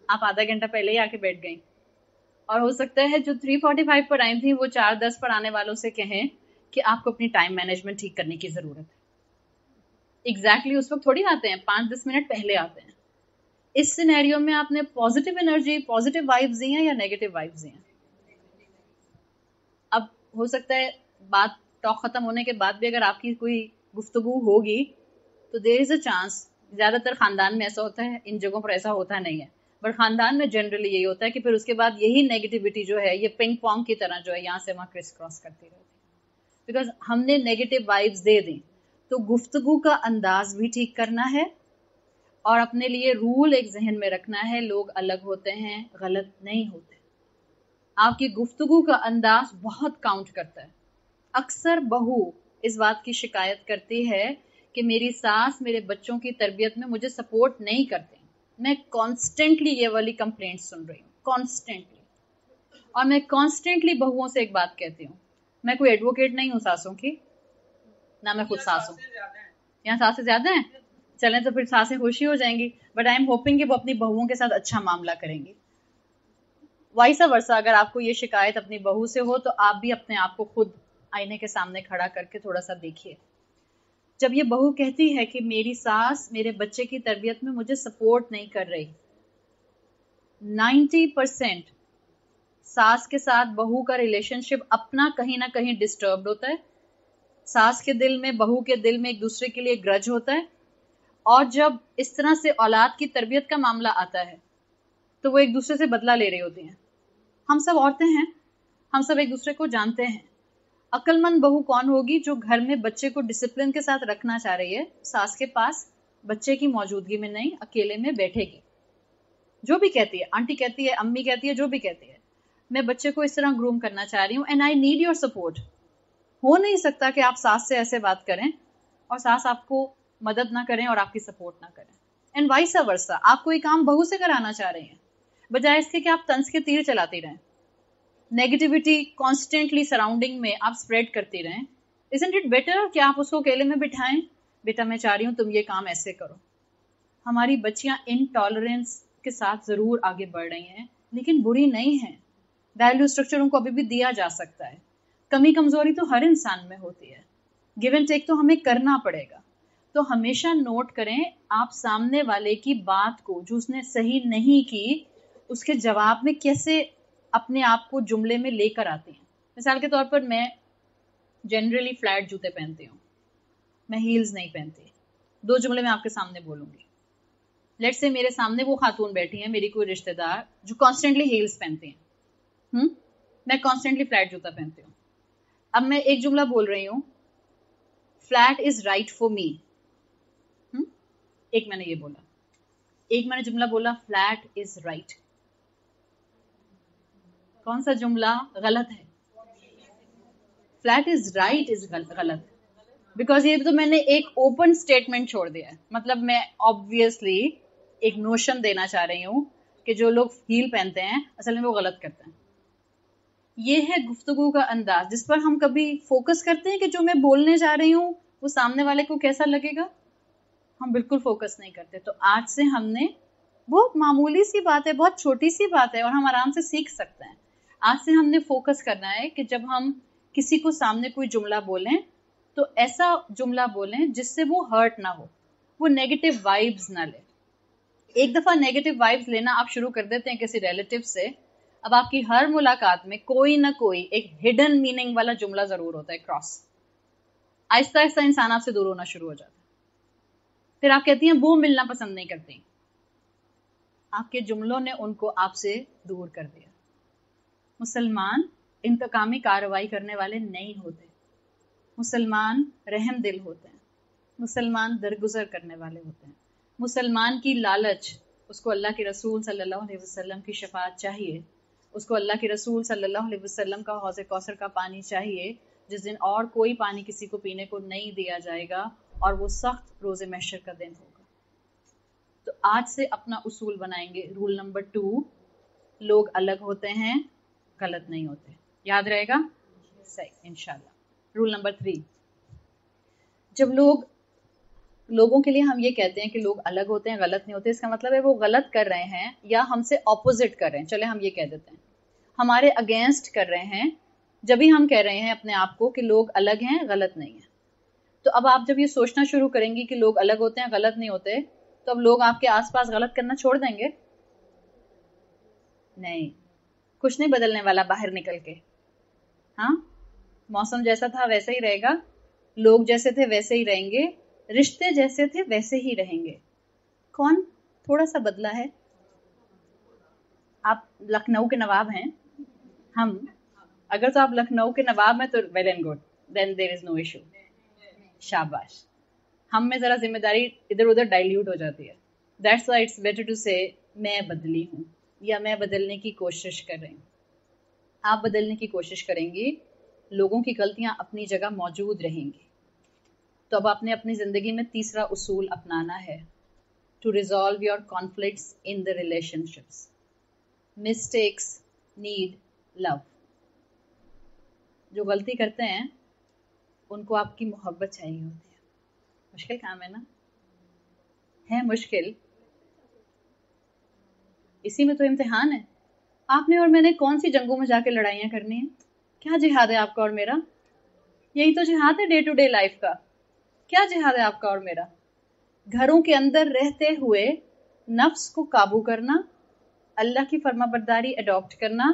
آپ آدھا گھنٹہ پہلے ہی آ کے بیٹھ گئیں. اور ہو سکتا ہے جو 3:45 پر آئی تھیں وہ 4:10 پر آنے والوں سے کہیں کہ آپ کو اپنی ٹائم مینجمنٹ ٹھیک کرنے کی ضرورت ہے. ایگزیکٹلی اس وقت تھوڑی آتے ہیں, 5-10 منٹ پہلے آتے ہیں. اس سینیریو میں آپ نے پازیٹیو انرجی, پازیٹیو وائبز دی ہیں یا نیگیٹیو وائبز دی ہیں؟ اب ہو سکتا ہے بات ٹاک ختم ہونے کے بعد بھی اگر آپ کی کوئی گفتگو ہوگی تو دیر از اے چانس, زیادہ تر خاندان میں ایسا ہوتا ہے, ان جگہوں پر ایسا ہوتا نہیں ہے, بٹ خاندان میں جنرلی یہی ہوتا ہے کہ پھر اس کے بعد یہی نیگیٹیوٹی جو ہے یہ پنگ پونگ کی طرح جو ہے یہاں سے وہاں کرس کراس کرتی رہتی ہے, بیکاز ہم نے نیگیٹیو وائبز دے دیں. تو گفتگو کا انداز بھی ٹھیک کرنا ہے اور اپنے لیے رول ایک ذہن میں رکھنا ہے, لوگ الگ ہوتے ہیں, غلط نہیں ہوتے. آپ کی گفتگو کا انداز بہت کاؤنٹ کرتا ہے. اکثر بہو اس بات کی شکایت کرتی ہے کہ میری ساس میرے بچوں کی تربیت میں مجھے سپورٹ نہیں کرتے. میں کانسٹینٹلی یہ والی کمپلینٹ سن رہی ہوں, کانسٹینٹلی. اور میں کانسٹینٹلی بہوؤں سے ایک بات کہتی ہوں, میں کوئی ایڈوکیٹ نہیں ہوں ساسوں کی, نہ میں خود ساس ہوں. یہاں ساسیں زیادہ ہیں, چلیں تو پھر ساسیں خوشی ہو جائیں گی, بٹ آئی ایم ہوپنگ کہ وہ اپنی بہوؤں کے ساتھ اچھا معاملہ کریں گی. وائسا ورسا اگر آپ کو یہ شکایت اپنی بہو سے ہو تو آپ بھی اپنے آپ کو خود آئینے کے سامنے کھڑا کر کے تھوڑا سا دیکھیے. جب یہ بہو کہتی ہے کہ میری ساس میرے بچے کی تربیت میں مجھے سپورٹ نہیں کر رہی, 90% ساس کے ساتھ بہو کا ریلیشن شپ اپنا کہیں نہ کہیں ڈسٹربڈ ہوتا ہے. ساس کے دل میں, بہو کے دل میں ایک دوسرے کے لیے گرج ہوتا ہے, اور جب اس طرح سے اولاد کی تربیت کا معاملہ آتا ہے تو وہ ایک دوسرے سے بدلہ لے رہی ہوتی ہیں. ہم سب عورتیں ہیں, ہم سب ایک دوسرے کو جانتے ہیں. عقل مند بہو کون ہوگی جو گھر میں بچے کو ڈسپلن کے ساتھ رکھنا چاہ رہی ہے, ساس کے پاس بچے کی موجودگی میں نہیں, اکیلے میں بیٹھے گی. جو بھی کہتی ہے, آنٹی کہتی ہے, امی کہتی ہے, جو بھی کہتی ہے, میں بچے کو اس طرح گروم کرنا چاہ رہی ہوں and I need your support. ہو نہیں سکتا کہ آپ ساس سے ایسے بات کریں اور ساس آپ کو مدد نہ کریں اور آپ کی سپورٹ نہ کریں. اینڈ وائسا ورسا, آپ کوئی کام بہو سے کرانا چاہ رہے ہیں, بجائے اس کے کہ آپ طنز کے تیر چلاتی رہیں, نیگیٹیوٹی کانسٹینٹلی سراؤنڈنگ میں آپ اسپریڈ کرتی رہیں. isn't it better کہ آپ اس کو اکیلے میں بٹھائیں, بیٹا میں چاہ رہی ہوں تم یہ کام ایسے کرو. ہماری بچیاں انٹالرنس کے ساتھ ضرور آگے بڑھ رہی ہیں لیکن بری نہیں ہیں. ویلیو اسٹرکچر ان کو ابھی بھی دیا جا سکتا ہے. کمی کمزوری تو ہر انسان میں ہوتی ہے, گیو اینڈ ٹیک تو ہمیں کرنا پڑے گا. تو ہمیشہ نوٹ کریں آپ سامنے والے کی بات کو جو اس نے صحیح نہیں کی اس کے جواب میں کیسے اپنے آپ کو جملے میں لے کر آتے ہیں. مثال کے طور پر میں جنرلی فلیٹ جوتے پہنتی ہوں, میں ہیلز نہیں پہنتی. 2 جملے میں آپ کے سامنے بولوں گی. لیٹ سے میرے سامنے وہ خاتون بیٹھی ہیں, میری کوئی رشتہ دار جو کانسٹینٹلی ہیلز پہنتی ہیں, میں کانسٹینٹلی فلیٹ جوتا پہنتی ہوں. اب میں ایک جملہ بول رہی ہوں, flat is right for me. ایک میں نے یہ بولا, ایک میں نے جملہ بولا فلیٹ از رائٹ. کون سا جملہ غلط ہے؟ فلیٹ از رائٹ از غلط, بیکاز یہ تو میں نے ایک اوپن اسٹیٹمنٹ چھوڑ دیا ہے. مطلب میں آبویسلی ایک نوشن دینا چاہ رہی ہوں کہ جو لوگ ہیل پہنتے ہیں اصل میں وہ غلط کرتے ہیں. یہ ہے گفتگو کا انداز جس پر ہم کبھی فوکس کرتے ہیں کہ جو میں بولنے جا رہی ہوں وہ سامنے والے کو کیسا لگے گا. ہم بالکل فوکس نہیں کرتے. تو آج سے ہم نے, بہت معمولی سی بات ہے, بہت چھوٹی سی بات ہے اور ہم آرام سے سیکھ سکتے ہیں. آج سے ہم نے فوکس کرنا ہے کہ جب ہم کسی کو سامنے کوئی جملہ بولیں تو ایسا جملہ بولیں جس سے وہ ہرٹ نہ ہو, وہ نیگیٹو وائبز نہ لے. ایک دفعہ نیگیٹو وائبز لینا آپ شروع کر دیتے ہیں کسی ریلیٹیو سے, اب آپ کی ہر ملاقات میں کوئی نہ کوئی ایک ہڈن میننگ والا جملہ ضرور ہوتا ہے کراس. آہستہ آہستہ انسان آپ سے دور ہونا شروع ہو جاتا ہے. پھر آپ کہتی ہیں وہ ملنا پسند نہیں کرتی. آپ کے جملوں نے ان کو آپ سے دور کر دیا. مسلمان انتقامی کارروائی کرنے والے نہیں ہوتے. مسلمان رحم دل ہوتے ہیں. مسلمان درگزر کرنے والے ہوتے ہیں. مسلمان کی لالچ, اس کو اللہ کے رسول صلی اللہ علیہ وسلم کی شفاعت چاہیے, اس کو اللہ کے رسول صلی اللہ علیہ وسلم کا حوض کوثر کا پانی چاہیے جس دن اور کوئی پانی کسی کو پینے کو نہیں دیا جائے گا, اور وہ سخت روز محشر کا دن ہوگا. تو آج سے اپنا اصول بنائیں گے. رول نمبر 2, لوگ الگ ہوتے ہیں, غلط نہیں ہوتے. یاد رہے گا؟ صحیح انشاءاللہ. رول نمبر 3, جب لوگوں کے لیے ہم یہ کہتے ہیں کہ لوگ الگ ہوتے ہیں غلط نہیں ہوتے, اس کا مطلب ہے وہ غلط کر رہے ہیں یا ہم سے اپوزٹ کر رہے ہیں. چلے ہم یہ کہہ دیتے ہیں ہمارے اگینسٹ کر رہے ہیں. جب ہی ہم کہہ رہے ہیں اپنے آپ کو کہ لوگ الگ ہیں غلط نہیں ہیں, تو اب آپ جب یہ سوچنا شروع کریں گی کہ لوگ الگ ہوتے ہیں غلط نہیں ہوتے, تو اب لوگ آپ کے آس پاس غلط کرنا چھوڑ دیں گے؟ نہیں, کچھ نہیں بدلنے والا باہر نکل کے. ہاں, موسم جیسا تھا ویسا ہی رہے گا, لوگ جیسے تھے ویسے ہی رہیں گے, رشتے جیسے تھے ویسے ہی رہیں گے. کون تھوڑا سا بدلا ہے؟ آپ لکھنؤ کے نواب ہیں, ہم اگر تو آپ لکھنؤ کے نواب ہیں تو well and good, then there is no issue. شاباش. ہم میں ذرا ذمہ داری ادھر ادھر ڈائلیوٹ ہو جاتی ہے. That's why it's better to say میں بدلی ہوں یا میں بدلنے کی کوشش کر رہی ہوں. آپ بدلنے کی کوشش کریں گی, لوگوں کی غلطیاں اپنی جگہ موجود رہیں گی. تو اب آپ نے اپنی زندگی میں تیسرا اصول اپنانا ہے, to resolve your conflicts in the relationships. Mistakes need love. جو غلطی کرتے ہیں ان کو آپ کی محبت چاہیے ہوتی ہے. مشکل کام ہے نا؟ ہے مشکل. اسی میں تو امتحان ہے. آپ نے اور میں نے کون سی جنگوں میں جا کے لڑائیاں کرنی ہیں؟ کیا جہاد ہے آپ کا اور میرا؟ یہی تو جہاد ہے ڈے ٹو ڈے لائف کا. کیا جہاد ہے آپ کا اور میرا؟ گھروں کے اندر رہتے ہوئے نفس کو قابو کرنا, اللہ کی فرما برداری اڈاپٹ کرنا,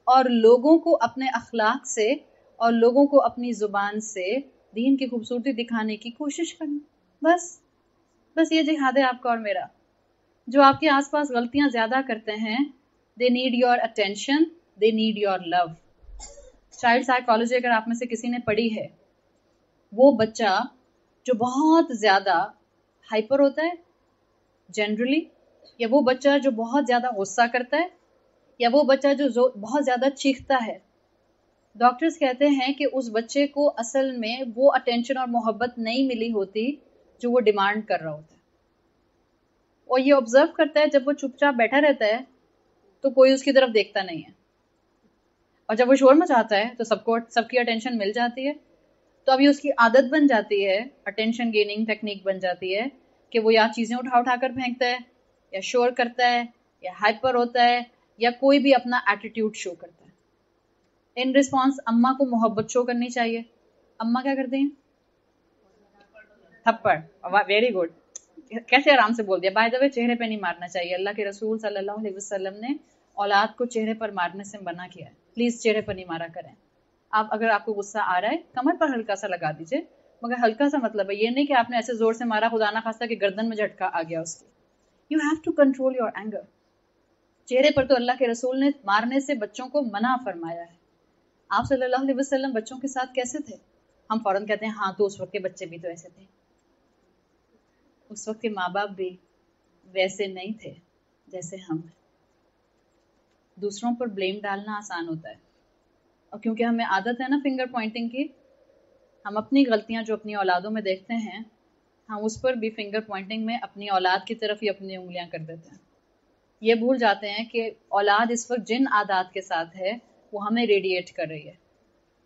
اور لوگوں کو اپنے اخلاق سے اور لوگوں کو اپنی زبان سے دین کی خوبصورتی دکھانے کی کوشش کرنا. بس یہ جہاد ہے آپ کا اور میرا. جو آپ کے آس پاس غلطیاں زیادہ کرتے ہیں, they need your attention, they need your love. Child psychology اگر آپ میں سے کسی نے پڑھی ہے, وہ بچہ جو بہت زیادہ ہائپر ہوتا ہے جنرلی, یا وہ بچہ جو بہت زیادہ غصہ کرتا ہے, یا وہ بچہ جو بہت زیادہ چیختا ہے, ڈاکٹرز کہتے ہیں کہ اس بچے کو اصل میں وہ اٹینشن اور محبت نہیں ملی ہوتی جو وہ ڈیمانڈ کر رہا ہوتا ہے. اور یہ آبزرو کرتا ہے, جب وہ چپ چاپ بیٹھا رہتا ہے تو کوئی اس کی طرف دیکھتا نہیں ہے, اور جب وہ شور مچاتا ہے تو سب کی اٹینشن مل جاتی ہے. تو اب یہ اس کی عادت بن جاتی ہے, اٹینشن گیننگ ٹیکنیک بن جاتی ہے کہ وہ یا چیزیں اٹھا کر پھینکتا ہے, یا شور کرتا ہے, یا ہائپر ہوتا ہے, یا کوئی بھی اپنا ایٹیٹیوڈ شو کرتا ہے. ان ریسپانس اماں کو محبت شو کرنی چاہیے. اماں کیا کرتی ہیں؟ تھپڑ. Very good. کیسے آرام سے بول دیا. بائی دا وے چہرے پہ نہیں مارنا چاہیے. اللہ کے رسول صلی اللہ علیہ وسلم نے اولاد کو چہرے پر مارنے سے منع کیا ہے. پلیز چہرے پر نہیں مارا کریں. اگر آپ کو غصہ آ رہا ہے کمر پر ہلکا سا لگا دیجئے, مگر ہلکا سا مطلب ہے یہ نہیں کہ آپ نے ایسے زور سے مارا خدا نہ خواستہ کہ گردن میں جھٹکا آ گیا اس کی. You have to control your anger. چہرے پر تو اللہ کے رسول نے مارنے سے بچوں کو منع فرمایا ہے. آپ صلی اللہ علیہ وسلم بچوں کے ساتھ کیسے تھے؟ ہم فوراً کہتے ہیں ہاں تو اس وقت کے بچے بھی تو ایسے تھے. اس وقت کے ماں باپ بھی ویسے نہیں تھے جیسے ہم ہیں. دوسروں پر بلیم ڈالنا آسان ہوتا ہے، اور کیونکہ ہمیں عادت ہے نا فنگر پوائنٹنگ کی، ہم اپنی غلطیاں جو اپنی اولادوں میں دیکھتے ہیں ہم اس پر بھی فنگر پوائنٹنگ میں اپنی اولاد کی طرف ہی اپنی انگلیاں کر دیتے ہیں. یہ بھول جاتے ہیں کہ اولاد اس وقت جن عادات کے ساتھ ہے وہ ہمیں ریڈیٹ کر رہی ہے،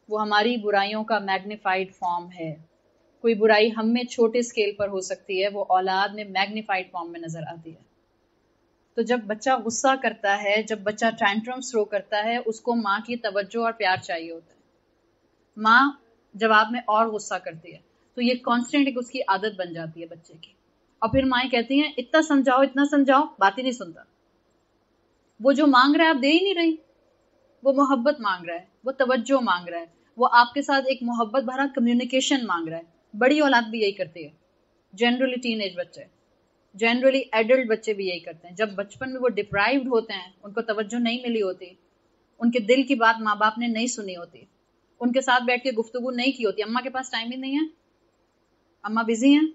وہ ہماری برائیوں کا میگنیفائڈ فارم ہے. کوئی برائی ہم میں چھوٹے اسکیل پر ہو سکتی ہے، وہ اولاد میں میگنیفائڈ فارم میں نظر آتی ہے. تو جب بچہ غصہ کرتا ہے، جب بچہ ٹینٹرم تھرو کرتا ہے، اس کو ماں کی توجہ اور پیار چاہیے ہوتا ہے. ماں جواب میں اور غصہ کرتی ہے تو یہ کانسٹنٹ اس کی عادت بن جاتی ہے بچے کی. اور پھر مائیں کہتی ہیں اتنا سمجھاؤ اتنا سمجھاؤ، بات ہی نہیں سنتا. وہ جو مانگ رہا ہے آپ دے ہی نہیں رہی. وہ محبت مانگ رہا ہے، وہ توجہ مانگ رہا ہے، وہ آپ کے ساتھ ایک محبت بھرا کمیونیکیشن مانگ رہا ہے. بڑی اولاد بھی یہی کرتی ہے، جنرلی ٹین ایج بچے، جنرلی ایڈلٹ بچے بھی یہی کرتے ہیں. جب بچپن میں وہ ڈپرائیوڈ ہوتے ہیں، ان کو توجہ نہیں ملی ہوتی، ان کے دل کی بات ماں باپ نے نہیں سنی ہوتی، ان کے ساتھ بیٹھ کے گفتگو نہیں کی ہوتی. اماں کے پاس ٹائم ہی نہیں ہے، اماں بزی ہیں،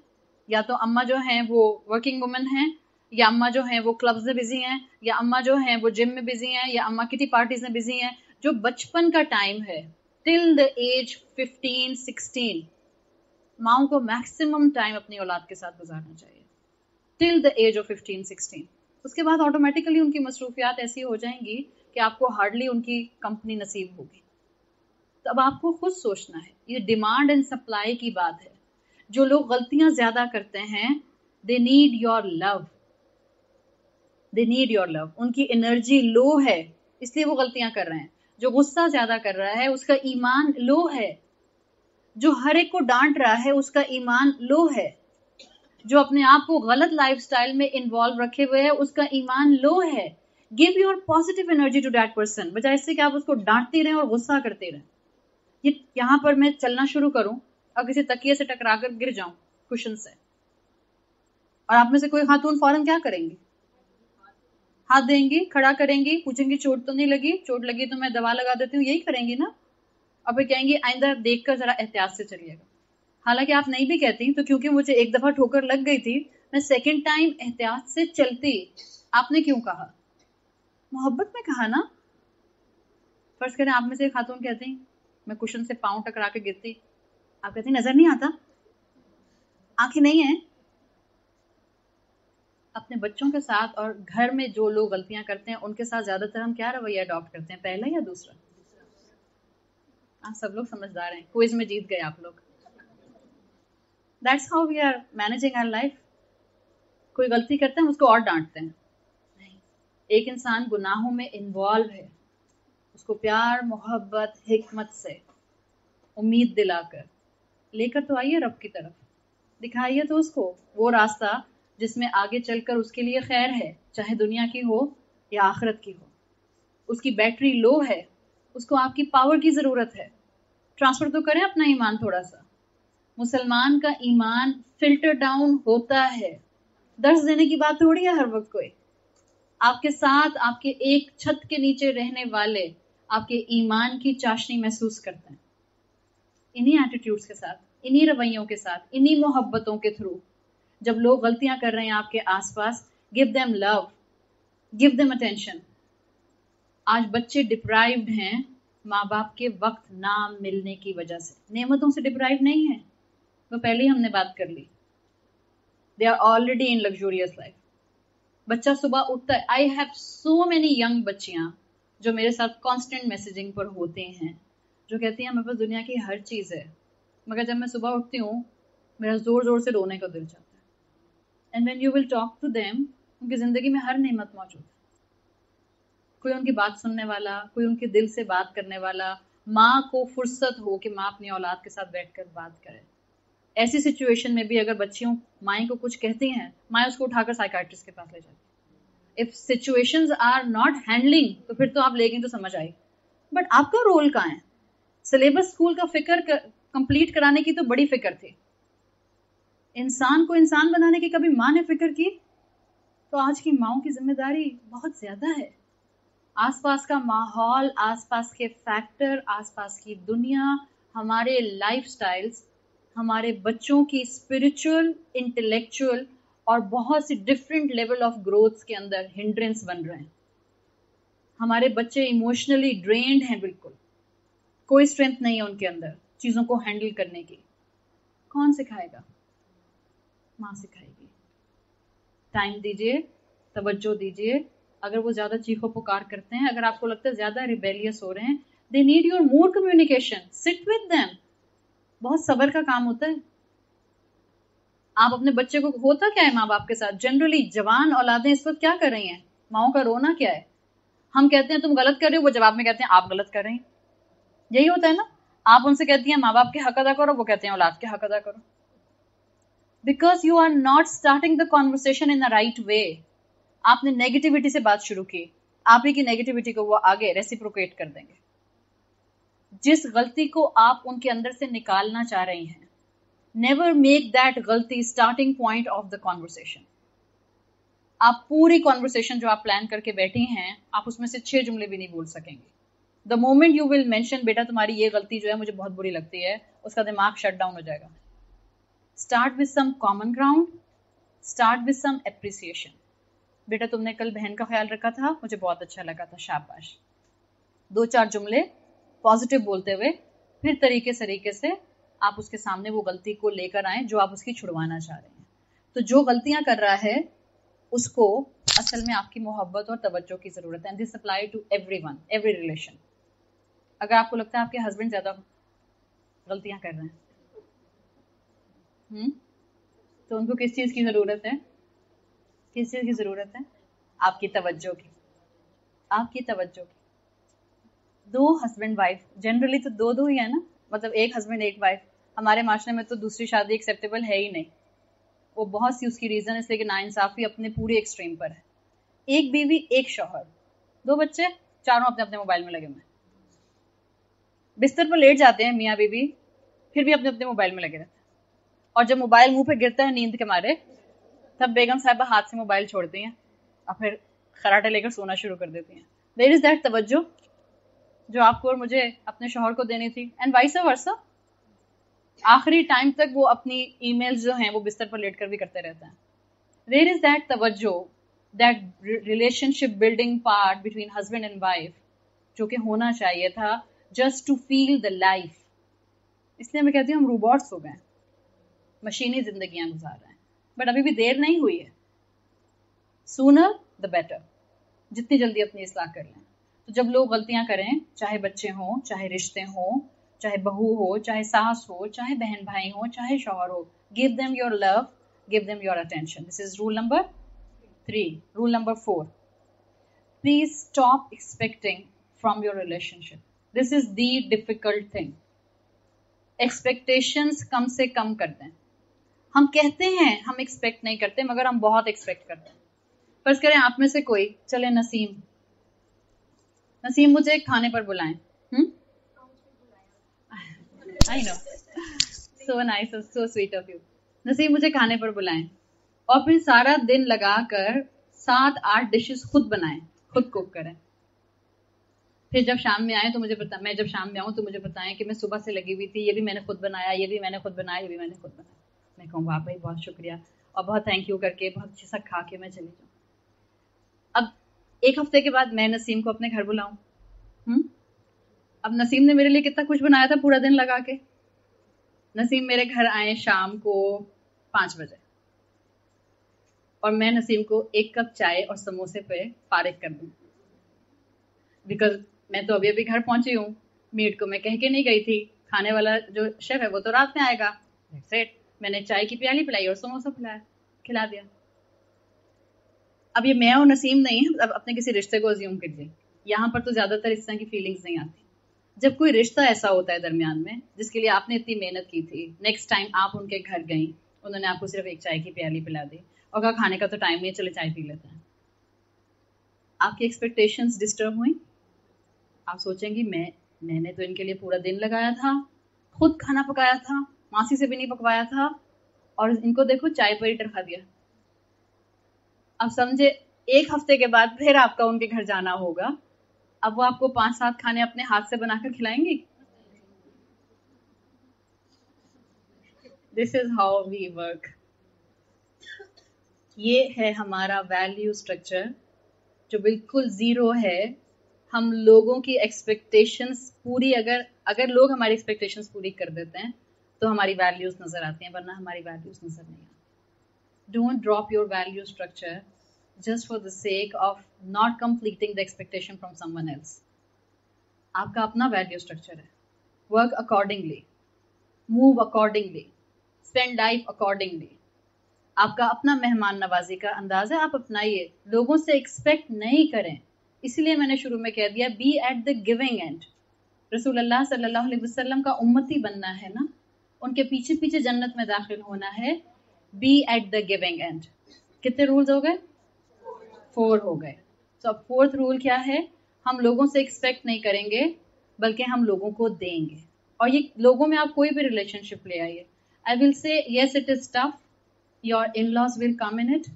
یا تو اماں جو ہیں وہ ورکنگ وومن ہیں، یا اماں جو ہیں وہ کلبز میں بزی ہیں، یا اماں جو ہیں وہ جم میں بزی ہیں، یا اماں کٹی پارٹیز میں بزی ہیں. جو بچپن کا ٹائم ہے ٹل دا ایج 15-16، ماؤں کو میکسیمم ٹائم اپنی اولاد کے ساتھ گزارنا چاہیے ٹل دا ایج آف 15-16. اس کے بعد آٹومیٹیکلی ان کی مصروفیات ایسی ہو جائیں گی کہ آپ کو ہارڈلی ان کی کمپنی نصیب ہوگی. تو اب آپ کو خود سوچنا ہے، یہ ڈیمانڈ اینڈ سپلائی کی بات ہے. جو لوگ غلطیاں زیادہ کرتے ہیں they need your love, they need your love. ان کی انرجی لو ہے اس لیے وہ غلطیاں کر رہے ہیں. جو غصہ زیادہ کر رہا ہے اس کا ایمان لو ہے. جو ہر ایک کو ڈانٹ رہا ہے اس کا ایمان لو ہے. جو اپنے آپ کو غلط لائف سٹائل میں انوالو رکھے ہوئے ہے اس کا ایمان لو ہے. Give your positive energy to that person, بجائے اس سے کہ آپ اس کو ڈانٹتے رہیں اور غصہ کرتے رہیں. یہاں پر میں چلنا شروع کروں اور کسی تکیے سے ٹکرا کر گر جاؤں کشن سے، اور آپ میں سے کوئی خاتون فوراً کیا کریں گی؟ ہاتھ دیں گی، کھڑا کریں گی، پوچھیں گی چوٹ تو نہیں لگی؟ چوٹ لگی تو میں دوا لگا دیتی ہوں. یہی کریں گی نا. اور پھر کہیں گی آئندہ دیکھ کر ذرا احتیاط سے چلیے گا. حالانکہ آپ نہیں بھی کہتی تو کیونکہ مجھے ایک دفعہ ٹھوکر لگ گئی تھی میں سیکنڈ ٹائم احتیاط سے چلتی. آپ نے کیوں کہا؟ محبت میں کہا نا. فرض کریں آپ میں سے ایک خاتون کہتی میں کشن سے پاؤں ٹکرا کے گرتی، آپ کہتی نظر نہیں آتا، آنکھیں نہیں ہیں. اپنے بچوں کے ساتھ اور گھر میں جو لوگ غلطیاں کرتے ہیں ان کے ساتھ زیادہ تر ہم کیا رویہ اڈاپٹ کرتے ہیں، پہلا یا دوسرا؟ سب لوگ سمجھدار ہیں، کوئز میں جیت گئے آپ لوگ. That's how we are managing our life. کوئی غلطی کرتے ہیں اس کو اور ڈانٹتے ہیں. نہیں، ایک انسان گناہوں میں انوالو ہے، اس کو پیار محبت حکمت سے امید دلا کر لے کر تو آئیے رب کی طرف، دکھائیے تو اس کو وہ راستہ جس میں آگے چل کر اس کے لیے خیر ہے، چاہے دنیا کی ہو یا آخرت کی ہو. اس کی بیٹری لو ہے، اس کو آپ کی پاور کی ضرورت ہے. ٹرانسفر تو کریں اپنا ایمان تھوڑا سا. مسلمان کا ایمان فلٹر ڈاؤن ہوتا ہے. درس دینے کی بات تھوڑی ہے ہر وقت. کوئی آپ کے ساتھ آپ کے ایک چھت کے نیچے رہنے والے آپ کے ایمان کی چاشنی محسوس کرتے ہیں انہی ایٹیٹیوڈز کے ساتھ، انہی رویوں کے ساتھ، انہی محبتوں کے تھرو. جب لوگ غلطیاں کر رہے ہیں آپ کے آس پاس، گیو دیم لو، گیو دیم اٹینشن. آج بچے ڈپرائیوڈ ہیں ماں باپ کے وقت نہ ملنے کی وجہ سے. نعمتوں سے ڈپرائیوڈ نہیں ہیں، وہ پہلے ہی ہم نے بات کر لی. They are already in luxurious life. بچہ صبح اٹھتا ہے، I have so many young بچیاں جو میرے ساتھ کانسٹنٹ میسیجنگ پر ہوتے ہیں، جو کہتی ہیں میرے پاس دنیا کی ہر چیز ہے مگر جب میں صبح اٹھتی ہوں میرا زور زور سے رونے کا دل چاہتا ہے. And when you will talk to them, ان کی زندگی میں ہر نعمت موجود ہے. کوئی ان کی بات سننے والا، کوئی ان کے دل سے بات کرنے والا. ماں کو فرصت ہو کہ ماں اپنی اولاد کے ساتھ بیٹھ کر بات کرے. ایسی سچویشن میں بھی اگر بچیوں مائیں کو کچھ کہتی ہیں، مائیں اس کو اٹھا کر سائیکاٹرسٹ کے پاس لے جاتی. If situations are not handling تو پھر تو آپ لے گئیں تو سمجھ آئی. بٹ آپ کا رول کہاں ہے؟ سلیبس اسکول کا فکر کمپلیٹ کرانے کی تو بڑی فکر تھی، انسان کو انسان بنانے کی کبھی ماں نے فکر کی؟ تو آج کی ماؤں کی ذمہ داری بہت زیادہ ہے. آس پاس کا ماحول، آس پاس کے فیکٹر، آس پاس کی دنیا، ہمارے لائف سٹائلز ہمارے بچوں کی اسپرچل، انٹلیکچوئل اور بہت سی ڈفرینٹ لیول آف گروتھ کے اندر ہنڈرنس بن رہے ہیں. ہمارے بچے ایموشنلی ڈرینڈ ہیں، بالکل کوئی اسٹرینتھ نہیں ہے ان کے اندر چیزوں کو ہینڈل کرنے کی. کون سکھائے گا؟ ماں سکھائے گی. ٹائم دیجیے، توجہ دیجیے. اگر وہ زیادہ چیخو پکار کرتے ہیں، اگر آپ کو لگتا ہے زیادہ ریبیلیس ہو رہے ہیں، they need your more communication. Sit with them. بہت صبر کا کام ہوتا ہے. آپ اپنے بچے کو، ہوتا کیا ہے ماں باپ کے ساتھ جنرلی جوان اولادیں اس وقت کیا کر رہی ہیں؟ ماؤں کا رونا کیا ہے؟ ہم کہتے ہیں تم غلط کر رہے ہو، وہ جواب میں کہتے ہیں آپ غلط کر رہے ہیں. یہی ہوتا ہے نا. آپ ان سے کہتی ہیں ماں باپ کے حق ادا کرو، وہ کہتے ہیں اولاد کے حق ادا کرو. Because you are not starting the conversation in right way. آپ نے نیگیٹیوٹی سے بات شروع کی، آپ ہی کی نیگیٹیوٹی کو وہ آگے ریسیپروکیٹ کر دیں گے. جس غلطی کو آپ ان کے اندر سے نکالنا چاہ رہی ہیں، نیور میک دیٹ غلطی starting point of the conversation. آپ پوری کانورسیشن جو آپ پلان کر کے بیٹھی ہیں، آپ اس میں سے 6 جملے بھی نہیں بول سکیں گے. The moment you will mention بیٹا تمہاری یہ غلطی جو ہے مجھے بہت بری لگتی ہے، اس کا دماغ شٹ ڈاؤن ہو جائے گا. Start with some common ground, start with some appreciation. بیٹا تم نے کل بہن کا خیال رکھا تھا، مجھے بہت اچھا لگا تھا، شاباش. 2-4 جملے پازیٹیو بولتے ہوئے پھر طریقے سے آپ اس کے سامنے وہ غلطی کو لے کر آئیں جو آپ اس کی چھڑوانا چاہ رہے ہیں. تو جو غلطیاں کر رہا ہے اس کو اصل میں آپ کی محبت اور توجہ کی ضرورت ہے. This apply to everyone, every relation. اگر آپ کو لگتا ہے آپ کے ہسبینڈ زیادہ غلطیاں کر رہے ہیں تو ان کو کس چیز کی ضرورت ہے؟ کس چیز کی ضرورت ہے؟ آپ کی توجہ کی. آپ کی توجہ کی. 2 ہسبینڈ وائف جنرلی تو 2 ہی ہے نا، مطلب ایک ہسبینڈ ایک وائف. ہمارے معاشرے میں تو دوسری شادی ایکسیپٹیبل ہے ہی نہیں. وہ بہت سی اس کی ریزن ہے، اس لیے کہ ناانصافی اپنے پورے ایکسٹریم پر ہے. ایک بیوی ایک شوہر 2 بچے، چاروں اپنے اپنے موبائل میں لگے ہوئے ہیں. بستر پر لیٹ جاتے ہیں میاں بیوی، پھر بھی اپنے اپنے موبائل میں لگے رہتے ہیں. اور جب موبائل منہ پہ گرتا ہے نیند کے مارے، تب بیگم صاحبہ ہاتھ سے موبائل چھوڑتی ہیں اور پھر خراٹے لے کر سونا شروع کر دیتی ہیں. ویئر از دیٹ توجہ جو آپ کو اور مجھے اپنے شوہر کو دینی تھی؟ And vice versa. آخری ٹائم تک وہ اپنی ای میل جو ہیں وہ بستر پر لیٹ کر بھی کرتے رہتے ہیں. ویئر از دیٹ توجہ، that relationship building part between husband and wife جو کہ ہونا چاہیے تھا just to feel the life. اس لیے میں کہتی ہوں ہم روبوٹس ہو گئے، مشینی زندگیاں گزار رہے ہیں. بٹ ابھی بھی دیر نہیں ہوئی ہے. Sooner the better. جتنی جلدی اپنی اصلاح کر لیں. تو جب لوگ غلطیاں کریں، چاہے بچے ہوں، چاہے رشتے ہوں، چاہے بہو ہو، چاہے ساس ہو، چاہے بہن بھائی ہوں، چاہے شوہر ہو، give them your love, give them your attention. This is rule number 3. Rule number 4. Please stop expecting from your relationship. This is the difficult thing. Expectations کم سے کم کر دیں. ہم کہتے ہیں ہم ایکسپیکٹ نہیں کرتے، مگر ہم بہت ایکسپیکٹ کرتے ہیں. فرض کریں آپ میں سے کوئی، چلے نسیم مجھے کھانے پر بلائیں. I know. So nice, so sweet of you. نسیم مجھے کھانے پر بلائیں اور پھر سارا دن لگا کر 7-8 ڈشز خود بنائیں، خود کوک کریں. پھر جب شام میں آئیں تو مجھے میں جب شام میں آؤں تو مجھے بتائیں کہ میں صبح سے لگی ہوئی تھی، یہ بھی میں نے خود بنایا، یہ بھی میں نے خود بنایا، یہ بھی میں نے خود بنایا. میں کہوں واہ بھائی بہت شکریہ اور بہت تھینک یو کر کے بہت اچھے سے کھا کے میں چلی جاؤں. اب 1 ہفتے کے بعد میں نسیم کو اپنے گھر بلاؤں. اب نسیم نے میرے لیے کتنا کچھ بنایا تھا پورا دن لگا کے. نسیم میرے گھر آئے شام کو 5 بجے اور میں نسیم کو 1 کپ چائے اور سموسے پہ فارغ کر دوں. بیکاز میں تو ابھی گھر پہنچی ہوں، میٹ کو میں کہہ کے نہیں گئی تھی، کھانے والا جو شیف ہے وہ تو رات میں آئے گا. میں نے چائے کی پیالی پلائی اور سموسا کھلا دیا. اب یہ میں اور نسیم نہیں، اب اپنے کسی رشتے کو ازیوم کیجیے. یہاں پر تو زیادہ تر اس طرح کی فیلنگز نہیں آتی. جب کوئی رشتہ ایسا ہوتا ہے درمیان میں جس کے لیے آپ نے اتنی محنت کی تھی، نیکسٹ ٹائم آپ ان کے گھر گئیں، انہوں نے آپ کو صرف 1 چائے کی پیالی پلا دی اور کہا کھانے کا تو ٹائم نہیں ہے، چلے چائے پی لیتے ہیں. آپ کی ایکسپیکٹیشنز ڈسٹرب ہوئیں. آپ سوچیں گی میں نے تو ان کے لیے پورا دن لگایا تھا، خود کھانا پکایا تھا، ماسی سے بھی نہیں پکوایا تھا، اور ان کو دیکھو چائے پر ہی ٹرکا دیا. اب سمجھے 1 ہفتے کے بعد پھر آپ کا ان کے گھر جانا ہوگا. اب وہ آپ کو 5-7 کھانے اپنے ہاتھ سے بنا کر کھلائیں گی. This is how we work. یہ ہے ہمارا ویلیو اسٹرکچر جو بالکل زیرو ہے. ہم لوگوں کی ایکسپیکٹیشنز پوری اگر لوگ ہماری ایکسپیکٹیشنز پوری کر دیتے ہیں تو ہماری ویلیوز نظر آتی ہیں, ورنہ ہماری ویلیوز نظر نہیں آتی. Don't drop your value structure just for the sake of not completing the expectation from someone else. آپ کا اپنا ویلیو اسٹرکچر ہے. Work accordingly, move accordingly, spend life accordingly. آپ کا اپنا مہمان نوازی کا انداز ہے, آپ اپنائیے. لوگوں سے ایکسپیکٹ نہیں کریں. اسی لیے میں نے شروع میں کہہ دیا be at the giving end. رسول اللہ صلی اللہ علیہ وسلم کا امتی بننا ہے نا, ان کے پیچھے پیچھے جنت میں داخل ہونا ہے. Be at the giving end. کتنے رولز ہو گئے؟ 4 ہو گئے. تو اب 4th رول کیا ہے؟ ہم لوگوں سے ایکسپیکٹ نہیں کریں گے بلکہ ہم لوگوں کو دیں گے. اور یہ لوگوں میں آپ کوئی بھی ریلیشن شپ لے آئیے. I will say yes it is tough. Your in-laws will come in it.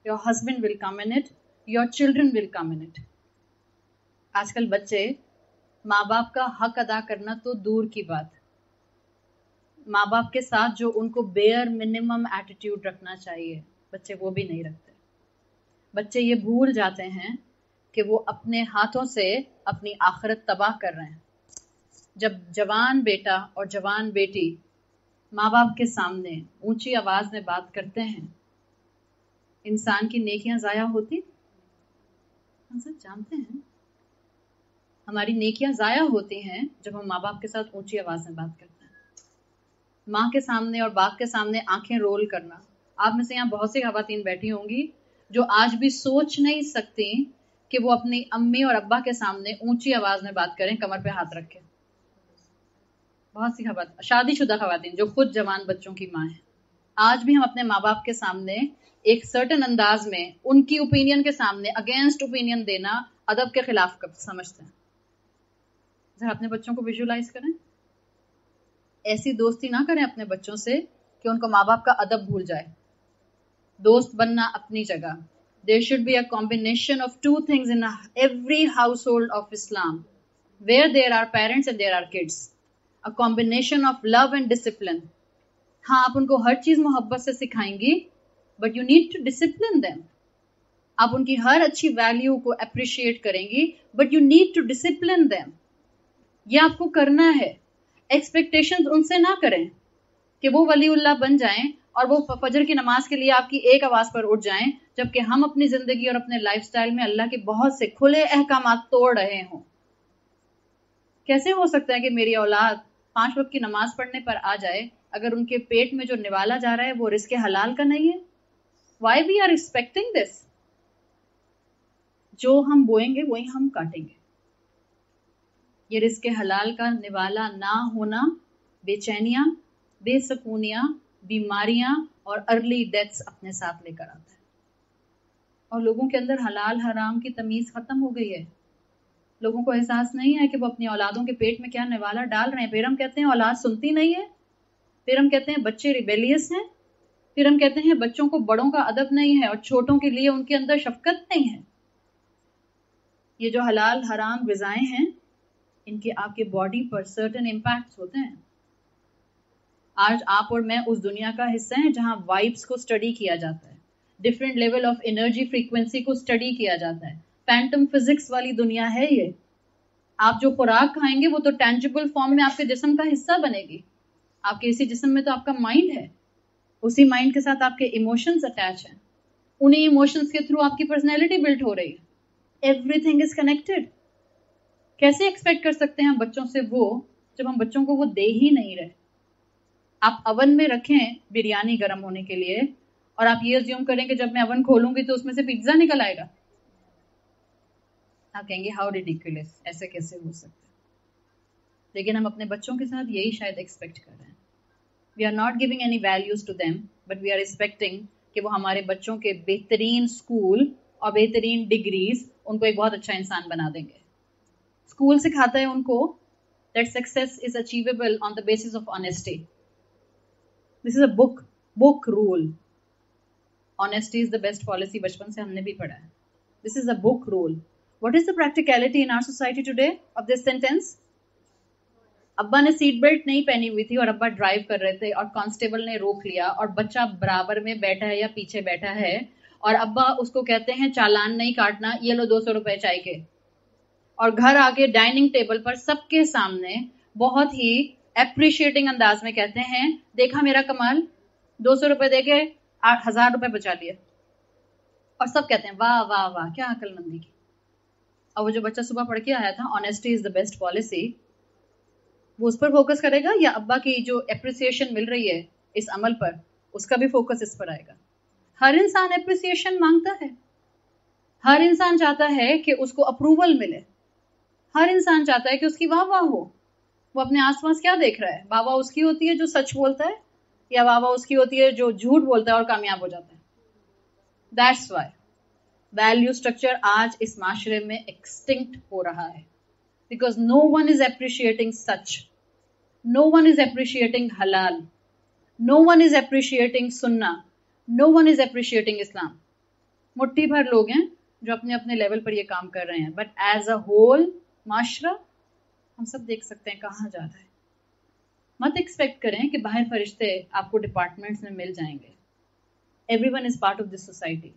Your husband will come in it. Your children will come in it. آج کل بچے ماں باپ کا حق ادا کرنا تو دور کی بات, ماں باپ کے ساتھ جو ان کو بیئر منیمم ایٹیٹیوڈ رکھنا چاہیے بچے وہ بھی نہیں رکھتے. بچے یہ بھول جاتے ہیں کہ وہ اپنے ہاتھوں سے اپنی آخرت تباہ کر رہے ہیں. جب جوان بیٹا اور جوان بیٹی ماں باپ کے سامنے اونچی آواز میں بات کرتے ہیں, انسان کی نیکیاں ضائع ہوتی. ہم سب جانتے ہیں ہماری نیکیاں ضائع ہوتی ہیں جب ہم ماں باپ کے ساتھ اونچی آواز میں بات کرتے ہیں. ماں کے سامنے اور باپ کے سامنے آنکھیں رول کرنا. آپ میں سے یہاں بہت سی خواتین بیٹھی ہوں گی جو آج بھی سوچ نہیں سکتی کہ وہ اپنی امی اور ابا کے سامنے اونچی آواز میں بات کریں کمر پہ ہاتھ رکھ کے. بہت سی خواتین, شادی شدہ خواتین جو خود جوان بچوں کی ماں ہیں, آج بھی ہم اپنے ماں باپ کے سامنے ایک سرٹن انداز میں ان کی اوپینین کے سامنے اگینسٹ اوپینین دینا ادب کے خلاف سمجھتے ہیں. ذرا اپنے بچوں کو ویژولائز کریں. ایسی دوستی نہ کریں اپنے بچوں سے کہ ان کو ماں باپ کا ادب بھول جائے. دوست بننا اپنی جگہ. There should be a combination of 2 things in every household of Islam, where there are parents and there are kids. A combination of love and discipline. ہاں آپ ان کو ہر چیز محبت سے سکھائیں گی but you need to discipline them. آپ ان کی ہر اچھی ویلیو کو اپریشیٹ کریں گی but you need to discipline them. یہ آپ کو کرنا ہے. ایکسپیکٹیشن ان سے نہ کریں کہ وہ ولی اللہ بن جائیں اور وہ فجر کی نماز کے لیے آپ کی ایک آواز پر اٹھ جائیں, جبکہ ہم اپنی زندگی اور اپنے لائف سٹائل میں اللہ کے بہت سے کھلے احکامات توڑ رہے ہوں. کیسے ہو سکتا ہے کہ میری اولاد 5 وقت کی نماز پڑھنے پر آ جائے اگر ان کے پیٹ میں جو نوالا جا رہا ہے وہ رزق حلال کا نہیں ہے؟ Why we are expecting this? جو ہم بوئیں گے وہی ہم کاٹیں گے. یہ رزق حلال کا نوالا نہ ہونا بے چینیاں, بے سکونیاں, بیماریاں اور ارلی ڈیتھس اپنے ساتھ لے کر آتا ہے. اور لوگوں کے اندر حلال حرام کی تمیز ختم ہو گئی ہے. لوگوں کو احساس نہیں ہے کہ وہ اپنی اولادوں کے پیٹ میں کیا نوالا ڈال رہے ہیں. پھر ہم کہتے ہیں اولاد سنتی نہیں ہے, پھر ہم کہتے ہیں بچے ریبیلیس ہیں, پھر ہم کہتے ہیں بچوں کو بڑوں کا ادب نہیں ہے اور چھوٹوں کے لیے ان کے اندر شفقت نہیں ہے. یہ جو حلال حرام غذائیں ہیں ان کے آپ کے باڈی پر سرٹن امپیکٹس ہوتے ہیں. آج آپ اور میں اس دنیا کا حصہ ہیں جہاں وائبس کو اسٹڈی کیا جاتا ہے, different level of energy frequency کو اسٹڈی کیا جاتا ہے. فینٹم فزکس والی دنیا ہے یہ. آپ جو خوراک کھائیں گے وہ تو ٹینجیبل فارم میں آپ کے جسم کا حصہ بنے گی. آپ کے اسی جسم میں تو آپ کا مائنڈ ہے, اسی مائنڈ کے ساتھ آپ کے ایموشنز اٹیچ ہیں, انہی ایموشنز کے تھرو آپ کی پرسنالٹی بلڈ ہو رہی ہے. Every thing is connected. کیسے ایکسپیکٹ کر سکتے ہیں ہم بچوں سے وہ جب ہم بچوں کو وہ دے ہی نہیں رہے. آپ اون میں رکھیں بریانی گرم ہونے کے لیے اور آپ یہ ازیوم کریں کہ جب میں اون کھولوں گی تو اس میں سے پیزا نکل آئے گا. آپ کہیں گے ہاؤ ریڈیکولس, ایسے کیسے ہو سکتا ہے. لیکن ہم اپنے بچوں کے ساتھ یہی شاید ایکسپیکٹ کر رہے ہیں. We are not giving any values to them but we are expecting کہ وہ ہمارے بچوں کے بہترین اسکول اور بہترین ڈگریز ان کو ایک بہت اچھا انسان بنا دیں گے. اسکول سکھاتا ہے ان کو that success is achievable on the basis of honesty. This is a book rule. Honesty is the best policy. بچپن سے ہم نے بھی پڑھا ہے. This is a book rule. What is the practicality in our society today of this sentence? ابا نے seat belt نہیں پہنی ہوئی تھی اور ابا ڈرائیو کر رہے تھے اور کانسٹیبل نے روک لیا اور بچہ برابر میں بیٹھا ہے یا پیچھے بیٹھا ہے اور ابا اس کو کہتے ہیں چالان نہیں کاٹنا، یہ لو 200 روپے چائے کے، اور گھر آگے ڈائننگ ٹیبل پر سب کے سامنے بہت ہی اپریشیٹنگ انداز میں کہتے ہیں دیکھا میرا کمال، 200 روپے دے کے 1000 روپے بچا لیے، اور سب کہتے ہیں واہ واہ واہ کیا عقل مندی کی. اور وہ جو بچہ صبح پڑھ کے آیا تھا honesty is the best policy, وہ اس پر فوکس کرے گا یا ابا کی جو اپریسیشن مل رہی ہے اس عمل پر اس کا بھی فوکس اس پر آئے گا؟ ہر انسان اپریسیشن مانگتا ہے، ہر انسان چاہتا ہے کہ اس کو اپروول ملے، ہر انسان چاہتا ہے کہ اس کی واہ واہ ہو. وہ اپنے آس پاس کیا دیکھ رہا ہے؟ واہ واہ اس کی ہوتی ہے جو سچ بولتا ہے، یا واہ واہ اس کی ہوتی ہے جو جھوٹ بولتا ہے اور کامیاب ہو جاتا ہے؟ دیٹس وائی ویلیو اسٹرکچر آج اس معاشرے میں ایکسٹنکٹ ہو رہا ہے، because no one is appreciating سچ، نو ون از اپریشیٹنگ حلال، نو ون از اپریشیٹنگ سننا، نو ون از اپریشیٹنگ اسلام. مٹھی بھر لوگ ہیں جو اپنے اپنے لیول پر یہ کام کر رہے ہیں، بٹ ایز اے ہول معاشرہ ہم سب دیکھ سکتے ہیں کہاں جا رہا ہے. مت ایکسپیکٹ کریں کہ باہر فرشتے آپ کو ڈپارٹمنٹس میں مل جائیں گے. Every one is part of this society.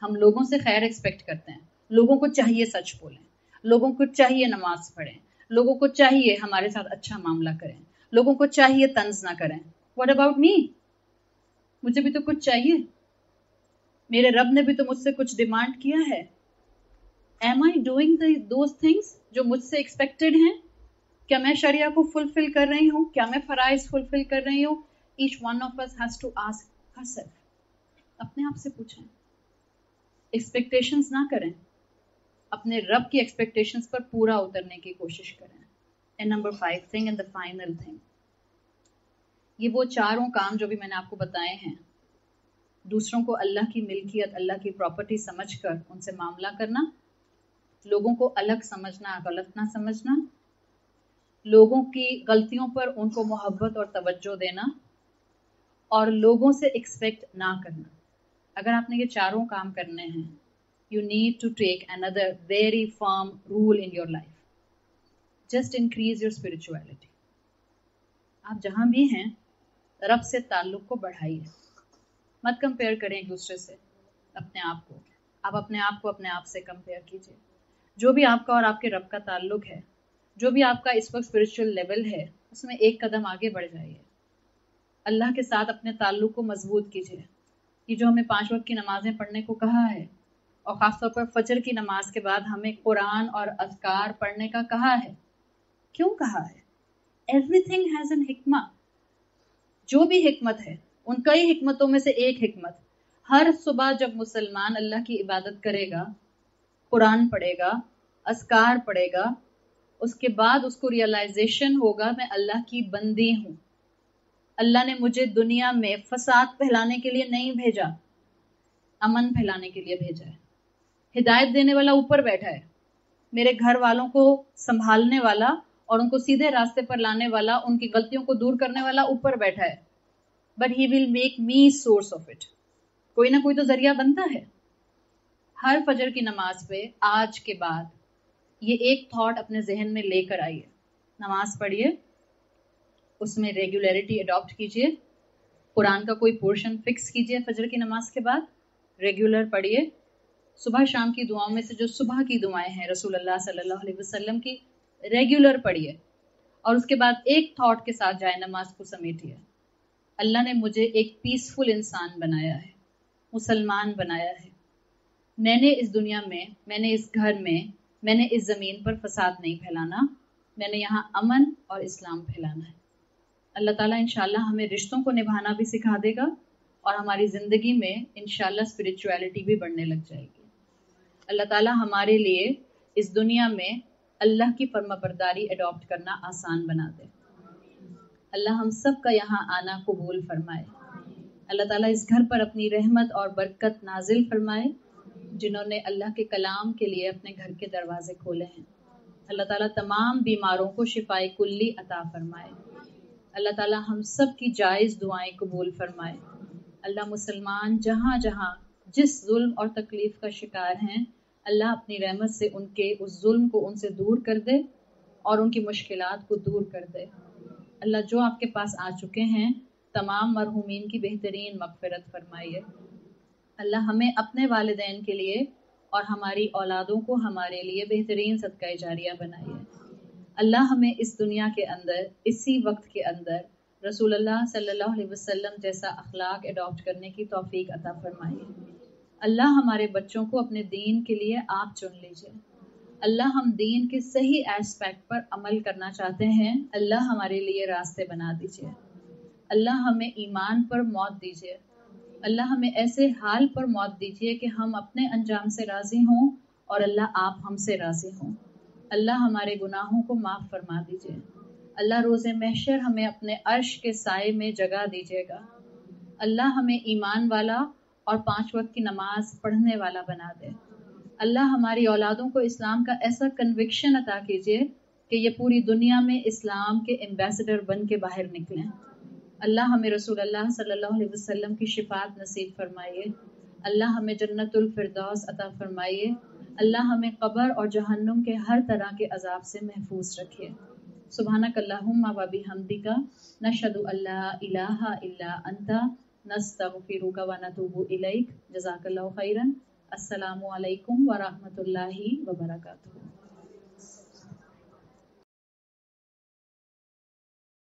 ہم لوگوں سے خیر ایکسپیکٹ کرتے ہیں، لوگوں کو چاہیے سچ بولیں، لوگوں کو چاہیے نماز پڑھیں، لوگوں کو چاہیے ہمارے ساتھ اچھا معاملہ کریں، لوگوں کو چاہیے طنز نہ کریں. What about me? مجھے بھی تو کچھ چاہیے، میرے رب نے بھی تو مجھ سے کچھ ڈیمانڈ کیا ہے. Am I doing those things جو مجھ سے ایکسپیکٹڈ ہیں؟ کیا میں شریعہ کو فلفل کر رہی ہوں؟ کیا میں فرائض فلفل کر رہی ہوں؟ Each one of us has to ask herself. اپنے آپ سے پوچھیں. ایکسپیکٹیشنز نہ کریں، اپنے رب کی ایکسپیکٹیشنز پر پورا اترنے کی کوشش کریں. And number 5 thing and the final thing، یہ وہ چاروں کام جو بھی میں نے آپ کو بتائے ہیں، دوسروں کو اللہ کی ملکیت، اللہ کی پراپرٹی سمجھ کر ان سے معاملہ کرنا، لوگوں کو الگ سمجھنا، غلط نہ سمجھنا، لوگوں کی غلطیوں پر ان کو محبت اور توجہ دینا، اور لوگوں سے ایکسپیکٹ نہ کرنا. اگر آپ نے یہ چاروں کام کرنے ہیں، you need to take another very firm rule in your life. Just increase your spirituality. آپ جہاں بھی ہیں رب سے تعلق کو بڑھائیے. مت کمپیئر کریں ایک دوسرے سے اپنے آپ کو. آپ اپنے آپ کو اپنے آپ سے کمپیئر کیجیے. جو بھی آپ کا اور آپ کے رب کا تعلق ہے، جو بھی آپ کا اس وقت اسپرچل لیول ہے، اس میں ایک قدم آگے بڑھ جائیے. اللہ کے ساتھ اپنے تعلق کو مضبوط کیجیے. یہ جو ہمیں 5 وقت کی نمازیں پڑھنے کو کہا ہے، اور خاص طور پر فجر کی نماز کے بعد ہمیں قرآن اور اذکار پڑھنے کا کہا ہے، کیوں کہا ہے؟ Everything has an حکمہ. جو بھی حکمت ہے، ان کئی حکمتوں میں سے ایک حکمت، ہر صبح جب مسلمان اللہ کی عبادت کرے گا، قرآن پڑھے گا، اذکار پڑھے گا، اس کے بعد اس کو ریئلائزیشن ہوگا میں اللہ کی بندی ہوں. اللہ نے مجھے دنیا میں فساد پھیلانے کے لیے نہیں بھیجا، امن پھیلانے کے لیے بھیجا ہے. ہدایت دینے والا اوپر بیٹھا ہے، میرے گھر والوں کو سنبھالنے والا اور ان کو سیدھے راستے پر لانے والا، ان کی غلطیوں کو دور کرنے والا اوپر بیٹھا ہے. But he will make me source of it. کوئی نہ کوئی تو ذریعہ بنتا ہے. ہر فجر کی نماز پہ آج کے بعد یہ ایک تھاٹ اپنے ذہن میں لے کر آئیے. نماز پڑھیے، اس میں ریگولیرٹی اڈاپٹ کیجیے. قرآن کا کوئی پورشن فکس کیجیے فجر کی نماز کے بعد، ریگولر پڑھیے. صبح شام کی دعاؤں میں سے جو صبح کی دعائیں ہیں رسول اللہ صلی اللہ علیہ وسلم کی، ریگولر پڑھیے. اور اس کے بعد ایک تھاٹ کے ساتھ جائے نماز کو سمیٹیے. اللہ نے مجھے ایک پیسفل انسان بنایا ہے، مسلمان بنایا ہے. میں نے اس دنیا میں، میں نے اس گھر میں، میں نے اس زمین پر فساد نہیں پھیلانا، میں نے یہاں امن اور اسلام پھیلانا ہے. اللہ تعالیٰ انشاءاللہ ہمیں رشتوں کو نبھانا بھی سکھا دے گا، اور ہماری زندگی میں انشاءاللہ اسپرچویلٹی بھی بڑھنے لگ جائے گی. اللہ تعالیٰ ہمارے لیے اس دنیا میں اللہ کی فرما برداری اڈاپٹ کرنا آسان بنا دے. اللہ ہم سب کا یہاں آنا قبول فرمائے. اللہ تعالیٰ اس گھر پر اپنی رحمت اور برکت نازل فرمائے. جنہوں نے اللہ کے کلام کے لیے اپنے گھر کے دروازے کھولے ہیں، اللہ تعالیٰ تمام بیماروں کو شفائے کلی عطا فرمائے. اللہ تعالیٰ ہم سب کی جائز دعائیں قبول فرمائے. اللہ مسلمان جہاں جہاں جس ظلم اور تکلیف کا شکار ہیں، اللہ اپنی رحمت سے ان کے اس ظلم کو ان سے دور کر دے اور ان کی مشکلات کو دور کر دے. اللہ جو آپ کے پاس آ چکے ہیں تمام مرحومین کی بہترین مغفرت فرمائیے. اللہ ہمیں اپنے والدین کے لیے اور ہماری اولادوں کو ہمارے لیے بہترین صدقہ جاریہ بنائیے۔ اللہ ہمیں اس دنیا کے اندر اسی وقت کے اندر رسول اللہ صلی اللہ علیہ وسلم جیسا اخلاق اڈاپٹ کرنے کی توفیق عطا فرمائیے۔ اللہ ہمارے بچوں کو اپنے دین کے لیے آپ چن لیجئے۔ اللہ ہم دین کے صحیح ایسپیکٹ پر عمل کرنا چاہتے ہیں، اللہ ہمارے لیے راستے بنا دیجئے۔ اللہ ہمیں ایمان پر موت دیجئے۔ اللہ ہمیں ایسے حال پر موت دیجئے کہ ہم اپنے انجام سے راضی ہوں اور اللہ آپ ہم سے راضی ہوں۔ اللہ ہمارے گناہوں کو معاف فرما دیجئے۔ اللہ روز محشر ہمیں اپنے عرش کے سائے میں جگہ دیجئے گا۔ اللہ ہمیں ایمان والا اور 5 وقت کی نماز پڑھنے والا بنا دے۔ اللہ ہماری اولادوں کو اسلام کا ایسا کنوکشن عطا کیجئے کہ یہ پوری دنیا میں اسلام کے ایمبیسڈر بن کے باہر نکلیں۔ اللہ ہمیں رسول اللہ صلی اللہ علیہ وسلم کی شفاعت نصیب فرمائیے۔ اللہ ہمیں جنت الفردوس عطا فرمائیے۔ اللہ ہمیں قبر اور جہنم کے ہر طرح کے عذاب سے محفوظ رکھیے۔ سبحانک اللہم و بحمدک نشہد ان لا الہ الا انت نستغفرک و نتوب الیک۔ جزاک اللہ خیرا۔ السلام علیکم ورحمۃ اللہ وبرکاتہ۔